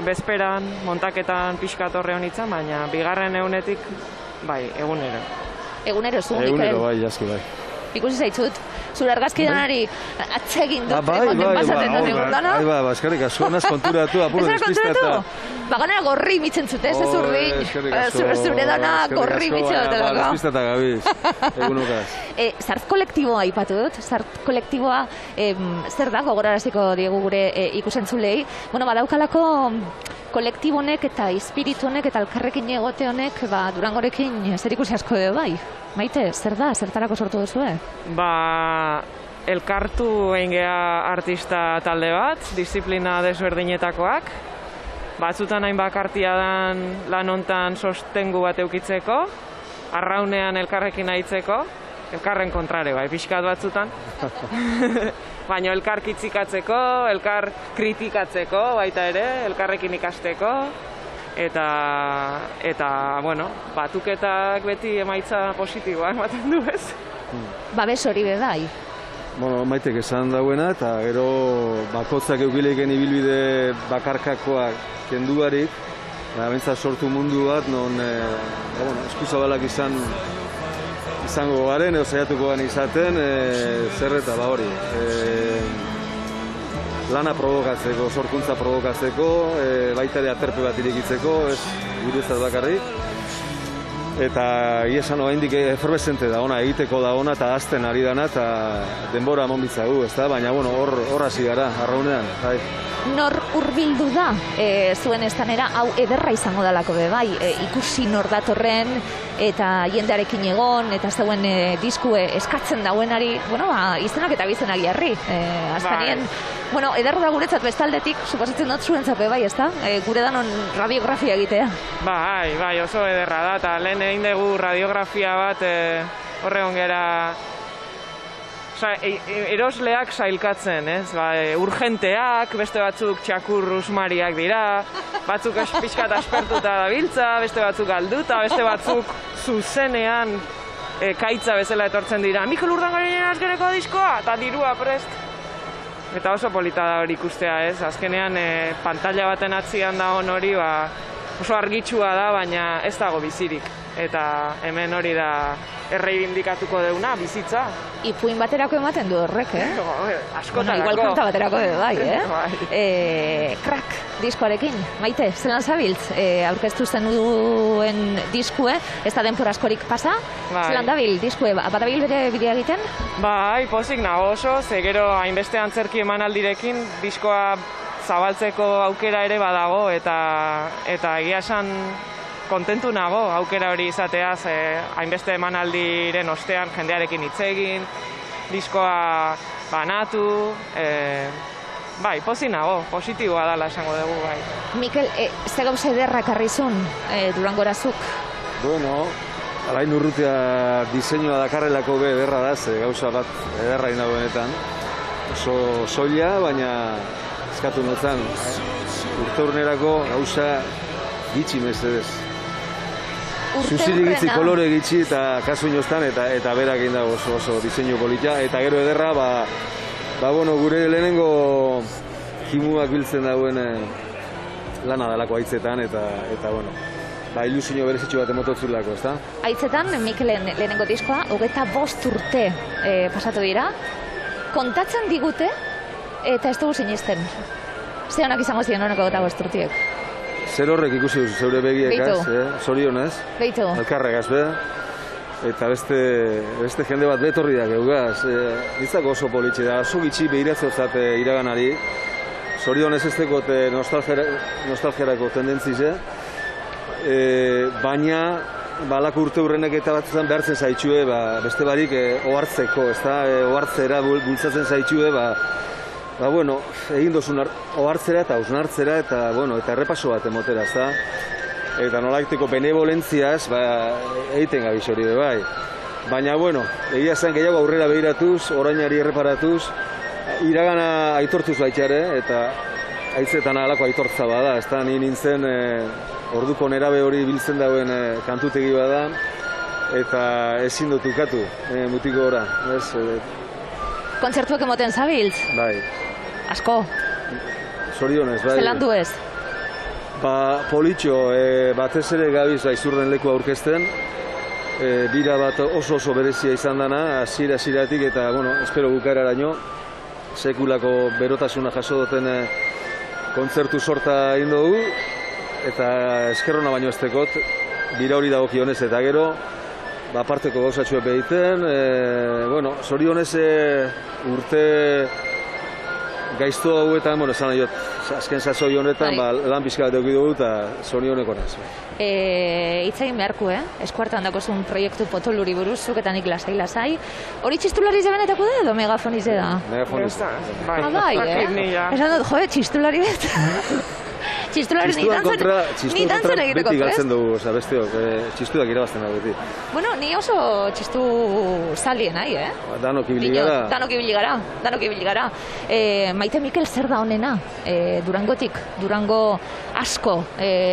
bezperan, montaketan pixka torre honitzen, baina bigarren egunetik, bai, egunero. Egunero zu, Mikel? Egunero, bai, Iazki, bai. Ikusi zaitzut, zure argazki danari atsegin dut, konten pasaten dut egun dana? Bai, eskerrik asko, naz konturatu, apuro despistata. Baganera gorri mitzen zute, ez ez urdin. Zure dana gorri mitzen dut. Despistata gabiz, egunokaz. Zart kolektiboa ipatu dut, zart kolektiboa zer da gogoraraziko diegu gure ikusentzulei. Badaukalako kolektibo honek eta espiritu honek eta alkarrekin egote honek Durangorekin zer ikusi asko edo bai. Maite, zer da, zertarako sortu duzue? Elkartu egin geha artista talde bat, disiplina desberdinetakoak. Batzutan hain bakartia dan lan hontan sostengu bat eukitzeko, arraunean elkarrekin aitzeko, elkarren kontrare, bai, pixkat batzutan. Baina elkar kitzikatzeko, elkar kritikatzeko, baita ere, elkarrekin ikasteko. Eta batuketak beti emaitza positiboa ematen du, ez? Babes hori be bai. Maitek esan dauena, eta gero bakotzak eukileiken ibilbide bakarkakoak kendu barik, bentsat sortu mundu bat, non eskuzabalak izango garen, edo saiatuko garen izaten, zer eta hori. lana provokatzeko, sorkuntza provokatzeko, baita ere aterpe bat irekitzeko, ez guretzat bakarrik. Eta iesan oraindik efervescente da ona, egiteko da ona eta hazten ari dana eta denbora emon bitzagu, ezta? Baina bueno, hor hasi gara arraunean, bai. Nor hurbildu da zuen estanera, hau ederra izango dalako be bai, ikusi nor datorren eta jendearekin egon eta zeuen diskue eskatzen dauenari, bueno, izenak eta bizenak jarri. Azkenien, bueno, ederra da guretzat bestaldetik, suposatzen dut zuentzat be bai, ezta? Gure danon radiografia egitea. Bai, oso ederra da, eta lehen egin dugu radiografia bat horregon gera erosleak sailkatzen, ez? Urgenteak, beste batzuk txakur usmariak dira, batzuk pixkat aspertuta dabiltza, beste batzuk galduta, beste batzuk zuzenean kaitza bezala etortzen dira. Mikel Urdangarinen azkeneko diskoa, eta dirua prest. Eta oso polita da hori ikustea, ez? Azkenean pantalla baten atzian dagoen hori, oso argitsua da, baina ez dago bizirik. Eta hemen hori da erreibindikatuko deuna, bizitza. Ipuin baterako ematen du horrek, Askotarako. Igual kanta baterako bai, Crack diskoarekin. Maite, zelan zabiltz? Aurkeztu zenuen diskue, ez da denpora askorik pasa? Zelan dabil diskue, badabil bere bidea egiten? Bai, pozik nago oso, ze gero hainbeste antzerki emanaldirekin diskoa zabaltzeko aukera ere badago, eta egia esan kontentu nago aukera hori izateaz, hainbeste emanaldiren ostean jendearekin hitz egin, diskoa banatu, bai, pozik nago, positiboa dela esango dugu, bai. Mikel, ze gauza ederra karrizun Durangorazuk? Bueno, alain urrutia diseinua dakarrelako be ederra da, ze gauza bat ederra ina benetan. Oso soila, baina eskatu notzan, urteurnerako gauza gitxi mesedez. Zuzirik gitzi, kolore gitxi eta kasu inostan eta berak egin dago oso diseinu polita. Eta gero ederra, bueno, gure lehenengo kimuak biltzen dauen lana dalako haitzetan eta bueno, ilusio berezitxu bat emototzulako, ezta? Haitzetan, Mikelen lehenengo diskoa, 25 urte pasatu dira, kontatzen digute eta ez dugu sinisten. Ze honak izango ziren honeko 25 urtiek? Zer horrek ikusi duzu zeure begiekaz, zorionez, elkarregaz, eta beste jende bat betorri da geugaz. Nitzako oso politxe da, oso gitxi behiratzeutzat iraganari, zorionez ez dekot nostalgiarako tendentzize, baina balako urte hurrenek eta batzutan behartzen zaitxue, beste barik ohartzeko, ohartzera bultzatzen zaitxue, bueno, egin dozun ohartzera eta hausnartzera eta errepaso bat emotera, ezta? Eta nolaiteko benevolentziaz, egiten gabiz hori be bai. Baina, bueno, egia zen gehiago aurrera behiratuz, orainari erreparatuz, iragana aitortuz baitxare, eta haitzetan alako aitortza bada, ezta? Ni nintzen orduko nerabe hori biltzen dauen kantutegi bada, eta ezin dut ukatu, mutiko ora, ez? Kontzertuak emoten zabiltz? Bai. Asko? Zorionez, bai. Zelan du ez? Politxo, batez ere gabiz aizurden leku aurkezten, bira bat oso berezia izan dana, hasieratik eta, bueno, espero bukaeraraino, sekulako berotasuna jaso duten kontzertu sorta egin dugu, eta eskerrona baino ez tekot, bira hori dagokionez eta gero, aparteko gauzatxuek behiten, bueno, zorionez urte gaiztu hauetan, bueno, esan nahi azken sasoi honetan, lan pixka bat dugu eta zorioneko naz. Itzain beharko, eskuartan dakozun proiektu potoluri buruz, zuketan iklas lasai. Hori txistulari zebenetako da edo megafoniz da? Megafoniz. Bai, esan dut, txistulari bet. Txistulari ni dantzen egiteko, beti galtzen dugu, besteok, txistuak irabazten da beti. Bueno, ni oso txistu zaldien nahi, Danok ibili gara. Danok ibili gara. Maite Mikel zer da honena, Durangotik, Durango asko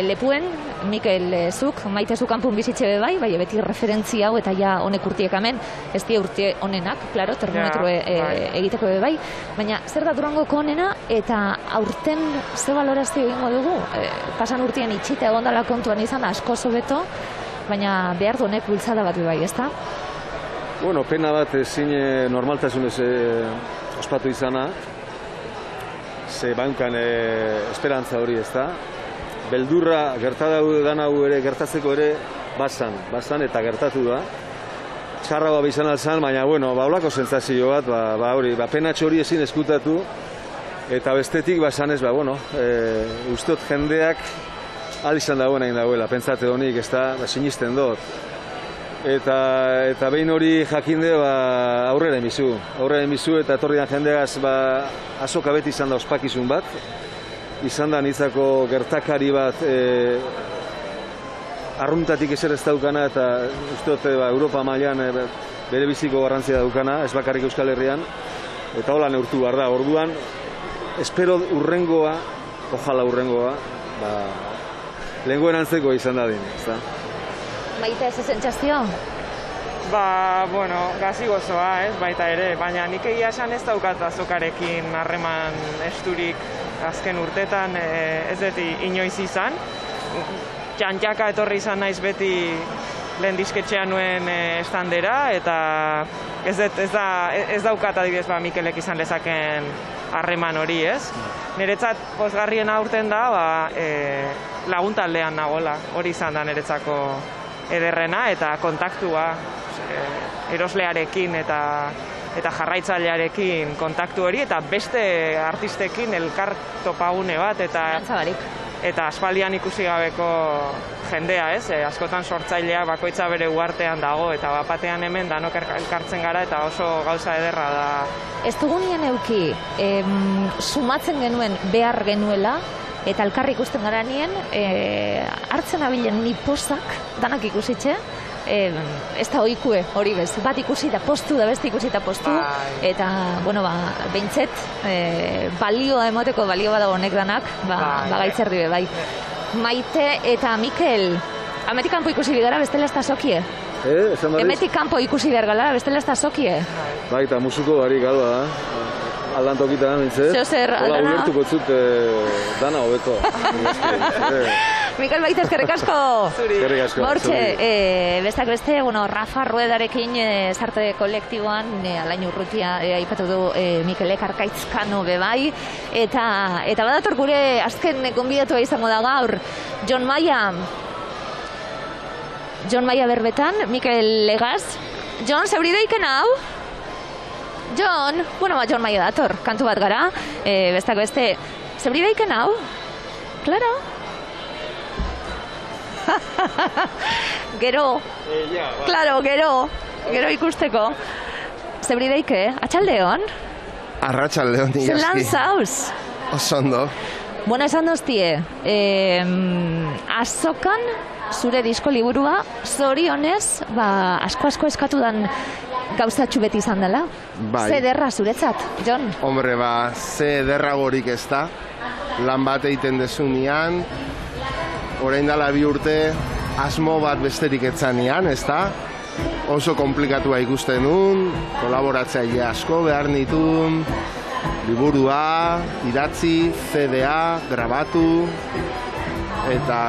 lepuen, Mikel zuk, Maite zu kanpun bizitxe bai, beti referentzia hau eta ja honek urtiek hemen, ez die urte honenak, klaro, termometro egiteko bai, baina zer da Durangoko honena eta aurten ze balorazio egingo dugu? Pasan urtean itxite egondala kontuan izan asko hobeto, baina behar du honek bultzada bat bai, ezta? Bueno, pena bat ezin normaltasunez ospatu izana. ze bankan esperantza hori, ez da? Beldurra gertatzen hau ere, gertatzeko ere, bazan eta gertatu da. Txarra izan alzan, baina, bueno, olako sentsazio bat, hori, penatxo hori ezin eskutatu, eta bestetik, basanez, ustot jendeak izan dagoen egin dagoela, pentsate honik, ez da, sinisten dut. Eta behin hori jakinde, aurrera emizu, eta etorri dan jendeaz, azoka beti izan da ospakizun bat, izan da nitzako gertakari bat, arruntatik ezer ez daukana, eta uste Europa mailan bere biziko garrantzia daukana, ez bakarrik Euskal Herrian, eta hola neurtu behar da. Orduan, espero urrengoa, ojala urrengoa, lehengoen antzeko izan dadin, ez da? Maite, ez sentsazio? Gazi gozoa, ez, baita ere, baina nik egia esan ez daukat azokarekin harreman esturik azken urtetan, ez dut inoiz izan. Txantxaka etorri izan naiz beti lehen disketxean nuen estandera, eta ez daukat adibidez Mikelek izan lezaken harreman hori, ez? Niretzat pozgarriena aurten da, laguntaldean nagola, hori izan da niretzako ederrena, eta kontaktua eroslearekin eta jarraitzailearekin kontaktu hori, eta beste artistekin elkar topagune bat, eta aspaldian ikusi gabeko jendea, ez? Askotan sortzailea bakoitza bere uartean dago, eta bapatean hemen danok elkartzen gara, eta oso gauza ederra da. Ez dugunien euki, sumatzen genuen behar genuela, eta elkarri ikusten gara nien, hartzen abilen ni posak, danak ikusitxe, ez da oikue hori bez, bat ikusi da postu da, beste ikusi da postu, eta, behintzet, balioa emoteko balio bada honek danak, gaitzerdi be, bai. Maite eta Mikel, hemetik kanpo ikusi bigara, bestela ez da sokie? Hemetik kanpo ikusi behar gara, bestela ez da sokie? Bai, eta musuko barik galba da. Aldan tokita da, mintzet? Zer, aldana? Hola, ulertuko zut dana hobeto. Mikel Maite, eskerrik asko! Eskerrik asko. Hortxe, bestak beste, Rafa Ruedarekin zarte kolektiboan, Alain Urrutia aipatu du Mikelek Arkaitzkano bebai, eta badator gure azken gonbidatua izango da gaur, Jon Maia berbetan, Mikel Legaz. Jon, zeuri daiken hau? Jon, Jon Maia dator, kantu bat gara, bestak beste, zeuri daiken hau? Claro? Gero, gero ikusteko. Zeuri daike, atxaldeon? Arratxaldeon, nigaski. Zelan zauz? Osondo. Esan doztie, azokan zure disko liburua, zorionez, asko eskatu dan gauzatxu beti izan dela. Ze derra zuretzat, Jon? Hombre, ze derragorik ez da. Lan bat egiten dezunean, orain dela 2 urte, asmo bat besterik etzanean, ez da? Oso komplikatua ikusten nun, kolaboratzaile asko behar nitun, liburua, idatzi, CD-a, grabatu, eta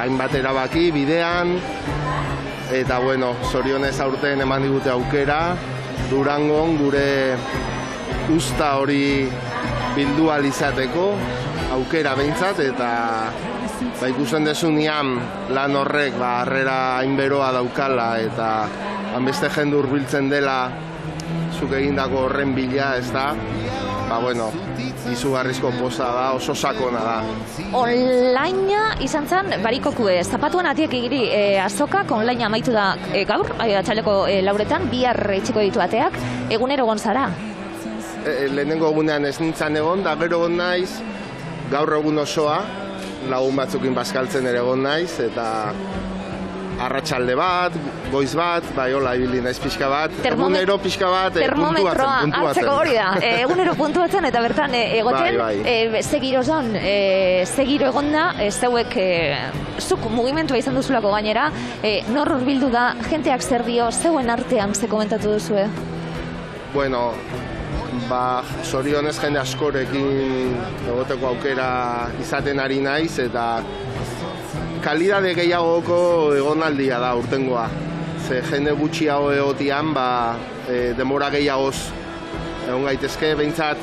hainbat erabaki bidean, eta zorionez aurten eman digute aukera, Durangon gure usta hori bildu ahal izateko, aukera behintzat, eta ikusten dezunean lan horrek harrera hainberoa daukala, eta hanbeste jende hurbiltzen dela zuk egindako horren bila, ez da, izugarrizko poza da, oso sakona da. Onlaina izan zen, barikokue, zapatuan atiek egiri azokak, onlaina amaitu da gaur, atxaleko lauretan, bihar itxiko ditu ateak, egunero gonzara? Lehenengo egunean ez nintzen egon, da gero egon naiz, gaur egun osoa, lagun batzukin bazkaltzen ere egon naiz, eta arratsalde bat, goiz bat, hola ibili naiz pixka bat, egunero pixka bat, puntuatzen. Hartzeko hori da, egunero puntuatzen, eta bertan egoten, segirozon, segiro egon da, zeuek, zuk mugimentua izan duzulako gainera, nor hurbildu da, jenteak zer dio, zeuen artean ze komentatu duzue? Zorionez jende askorekin egoteko aukera izaten ari naiz, eta kalidade gehiagoko egonaldia da urtengoa. Ze jende gutxiago egotian, denbora gehiagoz egon gaitezke, behintzat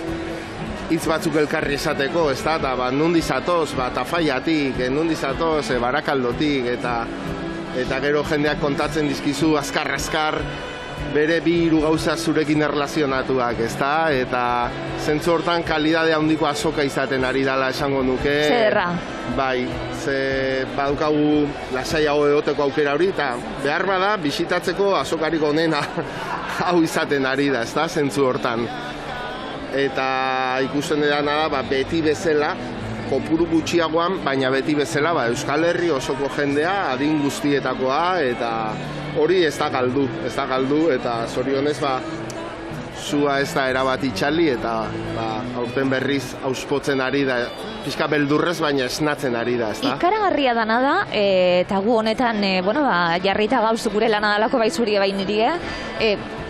hitz batzuk elkarri esateko, ez da, eta nundi zatoz, Tafaiatik, nundi zatoz, Barakaldotik, eta gero jendeak kontatzen dizkizu azkar, bere bi hiru gauza zurekin erlazionatuak, ez da, eta zentzu hortan kalidade handiko azoka izaten ari dela esango nuke. Zerra. Bai, ze badukagu lasaiago egoteko aukera hori, eta behar bada bisitatzeko azokarik onena hau izaten ari da, ez da, zentzu hortan. Eta ikusten dena da, beti bezala, kopuru gutxiagoan, baina beti bezala, Euskal Herri osoko jendea, adin guztietakoa, eta hori ez da galdu, eta zorionez, zua ez da erabat itxali, eta aurten berriz auspotzen ari da, pixka beldurrez, baina esnatzen ari da, ez da? Ikaragarria dana da, eta gu honetan, jarrita gauz gure lana dalako baizuri bain niri,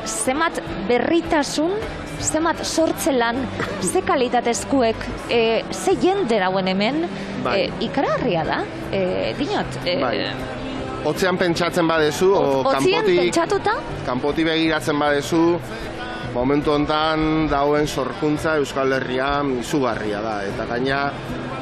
zemat berritasun, zemat sortze lan, ze kalitatezkuek, ze jende dauen hemen, ikaragarria da, dinot. Otzean pentsatzen badezu, kanpotik begiratzen badezu, momentu hontan dauen sorkuntza Euskal Herrian izugarria da. Eta gaina,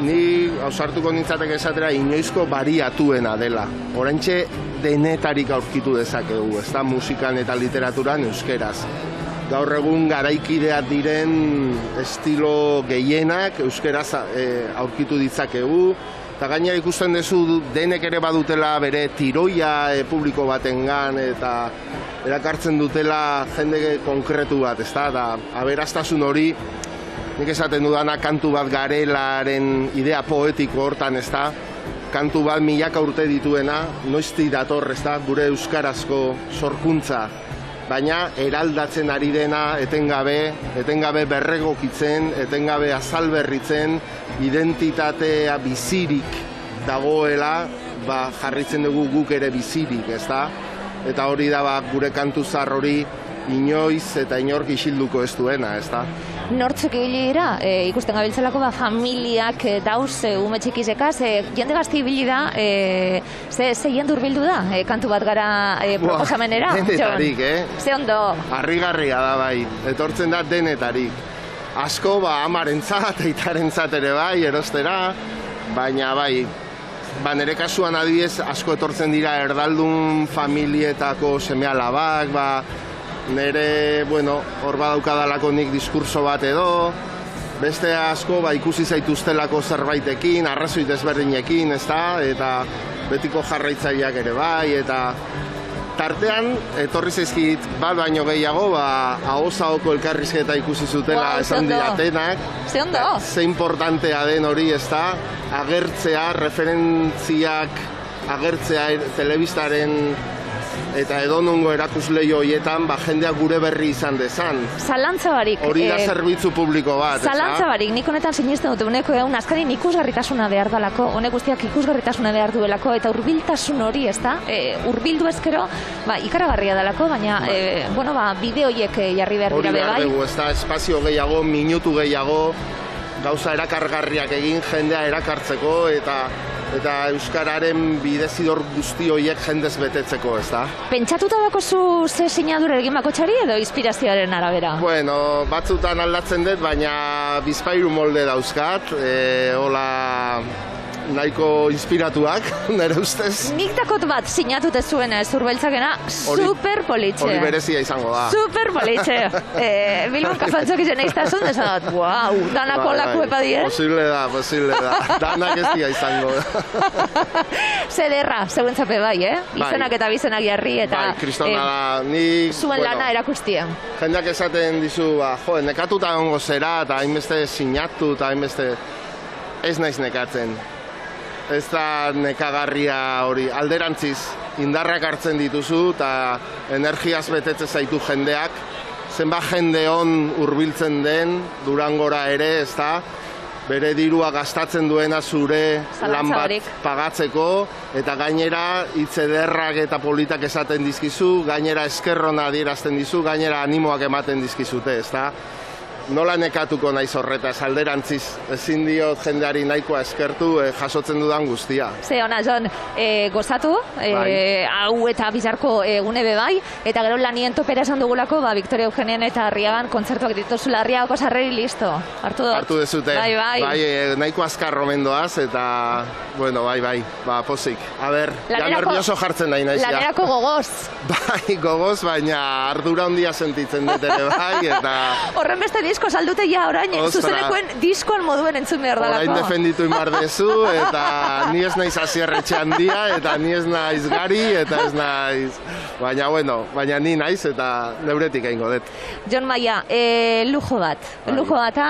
ni ausartuko nintzateke esatera inoizko bariatuena dela. Oraintxe denetarik aurkitu dezakegu, ez da, musikan eta literaturan euskeraz. Gaur egun garaikideak diren estilo gehienak euskeraz aurkitu ditzakegu. Eta gaina ikusten duzu denek ere badutela bere tiroia publiko batengan eta erakartzen dutela jende konkretu bat, ez da? Eta aberastasun hori, nik esaten dudana kantu bat garelaren idea poetiko hortan, ez da? Kantu bat milaka urte dituena, noiztik dator, ez da? Gure euskarazko sorkuntza. Baina eraldatzen ari dena etengabe berregokitzen, etengabe azalberritzen, identitatea bizirik dagoela, jarritzen dugu guk ere bizirik, ez da? Eta hori da gure kantu zar hori inoiz eta inork isilduko ez duena, ez da? Nortzuk ibili dira, ikusten gabiltzelako familiak dauz ume txikizekaz, jende gazti ibili da, ze jende urbildu da, kantu bat gara proposamenera? Denetarik, Ze ondo? Harrigarria da bai, etortzen da denetarik. Asko amarentzat, aitarentzat ere bai, erostera, baina bai, nire kasuan adibidez asko etortzen dira erdaldun familietako seme-alabak, nire, hor badaukadalako nik diskurso bat edo, beste asko ikusi zaituztelako zerbaitekin, arrazoi desberdinekin, ez da, eta betiko jarraitzaileak ere bai, eta tartean, etorri zaizkit bat baino gehiago, ahozahoko elkarrizketa ikusi zutela esan diatenak. Ze ondo? Ze importantea den hori, ez da, agertzea, referentziak agertzea telebistaren eta edonungo erakusleio horietan, jendeak gure berri izan dezan. Zalantza barik. Hori da zerbitzu publiko bat, ez da? Zalantza barik, nik honetan sinisten dut, uneko egun azkarin ikusgarritasuna behar dalako, honek guztiak ikusgarritasuna behar duelako, eta urbiltasun hori, ez da? Urbildu ezkero, ikaragarria dalako, baina, bideoiek jarri behar dira bai. Hori behar dugu, ez da, espazio gehiago, minutu gehiago, gauza erakargarriak egin, jendea erakartzeko, eta euskararen bidezidor guzti horiek jendez betetzeko, ez da? Pentsatuta dakozu ze sinadura egin bakotxari edo inspirazioaren arabera? Bueno, batzutan aldatzen dut, baina bizpairu molde dauzkat, hola nahiko inspiratuak, nire ustez. Nik dakot bat sinatute zuena Zurbeltzakena, super politxe. Hori berezia izango da. Super politxe. Bilbon kafantzok izan eiztazun, desan dut, wow, danako laku epadie. Posible da. Danak ez dia izango. Zederra, zegoentzape bai, Izenak eta bizenak jarri, eta kristona da, nik... Zuen lana erakustia. Jendeak esaten dizu, nekatuta ongo zera, eta hainbeste sinatu, eta hainbeste... Ez naiz nekatzen. Ez da nekagarria hori, alderantziz, indarrak hartzen dituzu eta energiaz betetze zaitu jendeak. Zenbat jende hon hurbiltzen den, Durangora ere, ez da, bere dirua gastatzen duena zure lan bat pagatzeko, eta gainera hitz ederrak eta politak esaten dizkizu, gainera eskerrona adierazten dizu, gainera animoak ematen dizkizute, ez da. nola nekatuko naiz horretaz, alderantziz, ezin diot jendeari nahikoa eskertu jasotzen dudan guztia. Ze ona, Jon, gozatu, hau eta bizarko egune bai, eta gero lanien topera esan dugulako, Victoria Eugenian eta Arriagan kontzertuak dituzula, Arriagako sarreri listo. Hartu dezute, bai, nahiko azkar romendoaz, eta, bueno, bai, pozik. A ber, ja nervioso jartzen nahi naiz, ja. Lanerako gogoz. Bai, gogoz, baina ardura handia sentitzen dut ere, bai, eta... Horren beste disko saldute ja orain, zuzenekoen diskoan moduen entzun behar dalako. Orain defenditu inbar dezu, eta ni ez naiz azierretxe handia, eta ni ez naiz gari, eta ez naiz... Baina, bueno, baina ni naiz, eta neuretik egingo dut. Jon Maia, lujo bat. Lujo bata,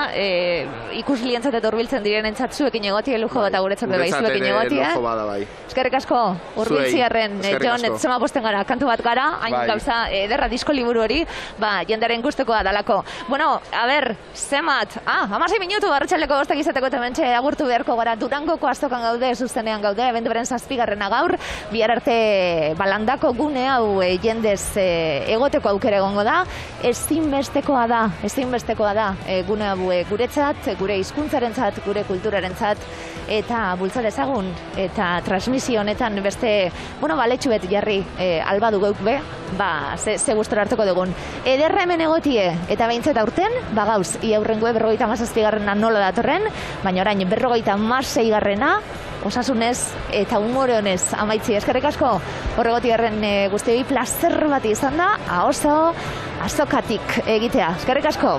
ikuslientzat eta urbiltzen direnentzat zuekin egotie, lujo bata guretzat bebai zuekin egotie. Lujo bada, bai. Eskerrik asko, urbiltziarren, Jon, etzema posten gara, kantu bat gara, hain gauza ederra disko liburu hori, jendaren gustekoa dalako. Bueno, a ber, zemat, 16 minutu, arratsaldeko 5 izateko tementxe agurtu beharko gara, Durangoko azokan gaude, zuzenean gaude, abenduaren 7. gaur, bihar arte balandako gune hau jendez egoteko aukera egongo da, ezinbestekoa da, gune hau guretzat, gure hizkuntzarentzat, gure kulturarentzat, eta bultza dezagun, eta transmisio honetan beste, baletxuet jarri albadu geuk be, ze gustora hartuko dugun. Ederra hemen egotie, eta behintzet aurten, gauz, iaurrengoe 57. nola datorren, baina orain 56. osasunez eta humore honez amaitzi. Eskerrik asko, horregotiarren guztioi plazer bat izan da, oso azokatik egitea. Eskerrik asko.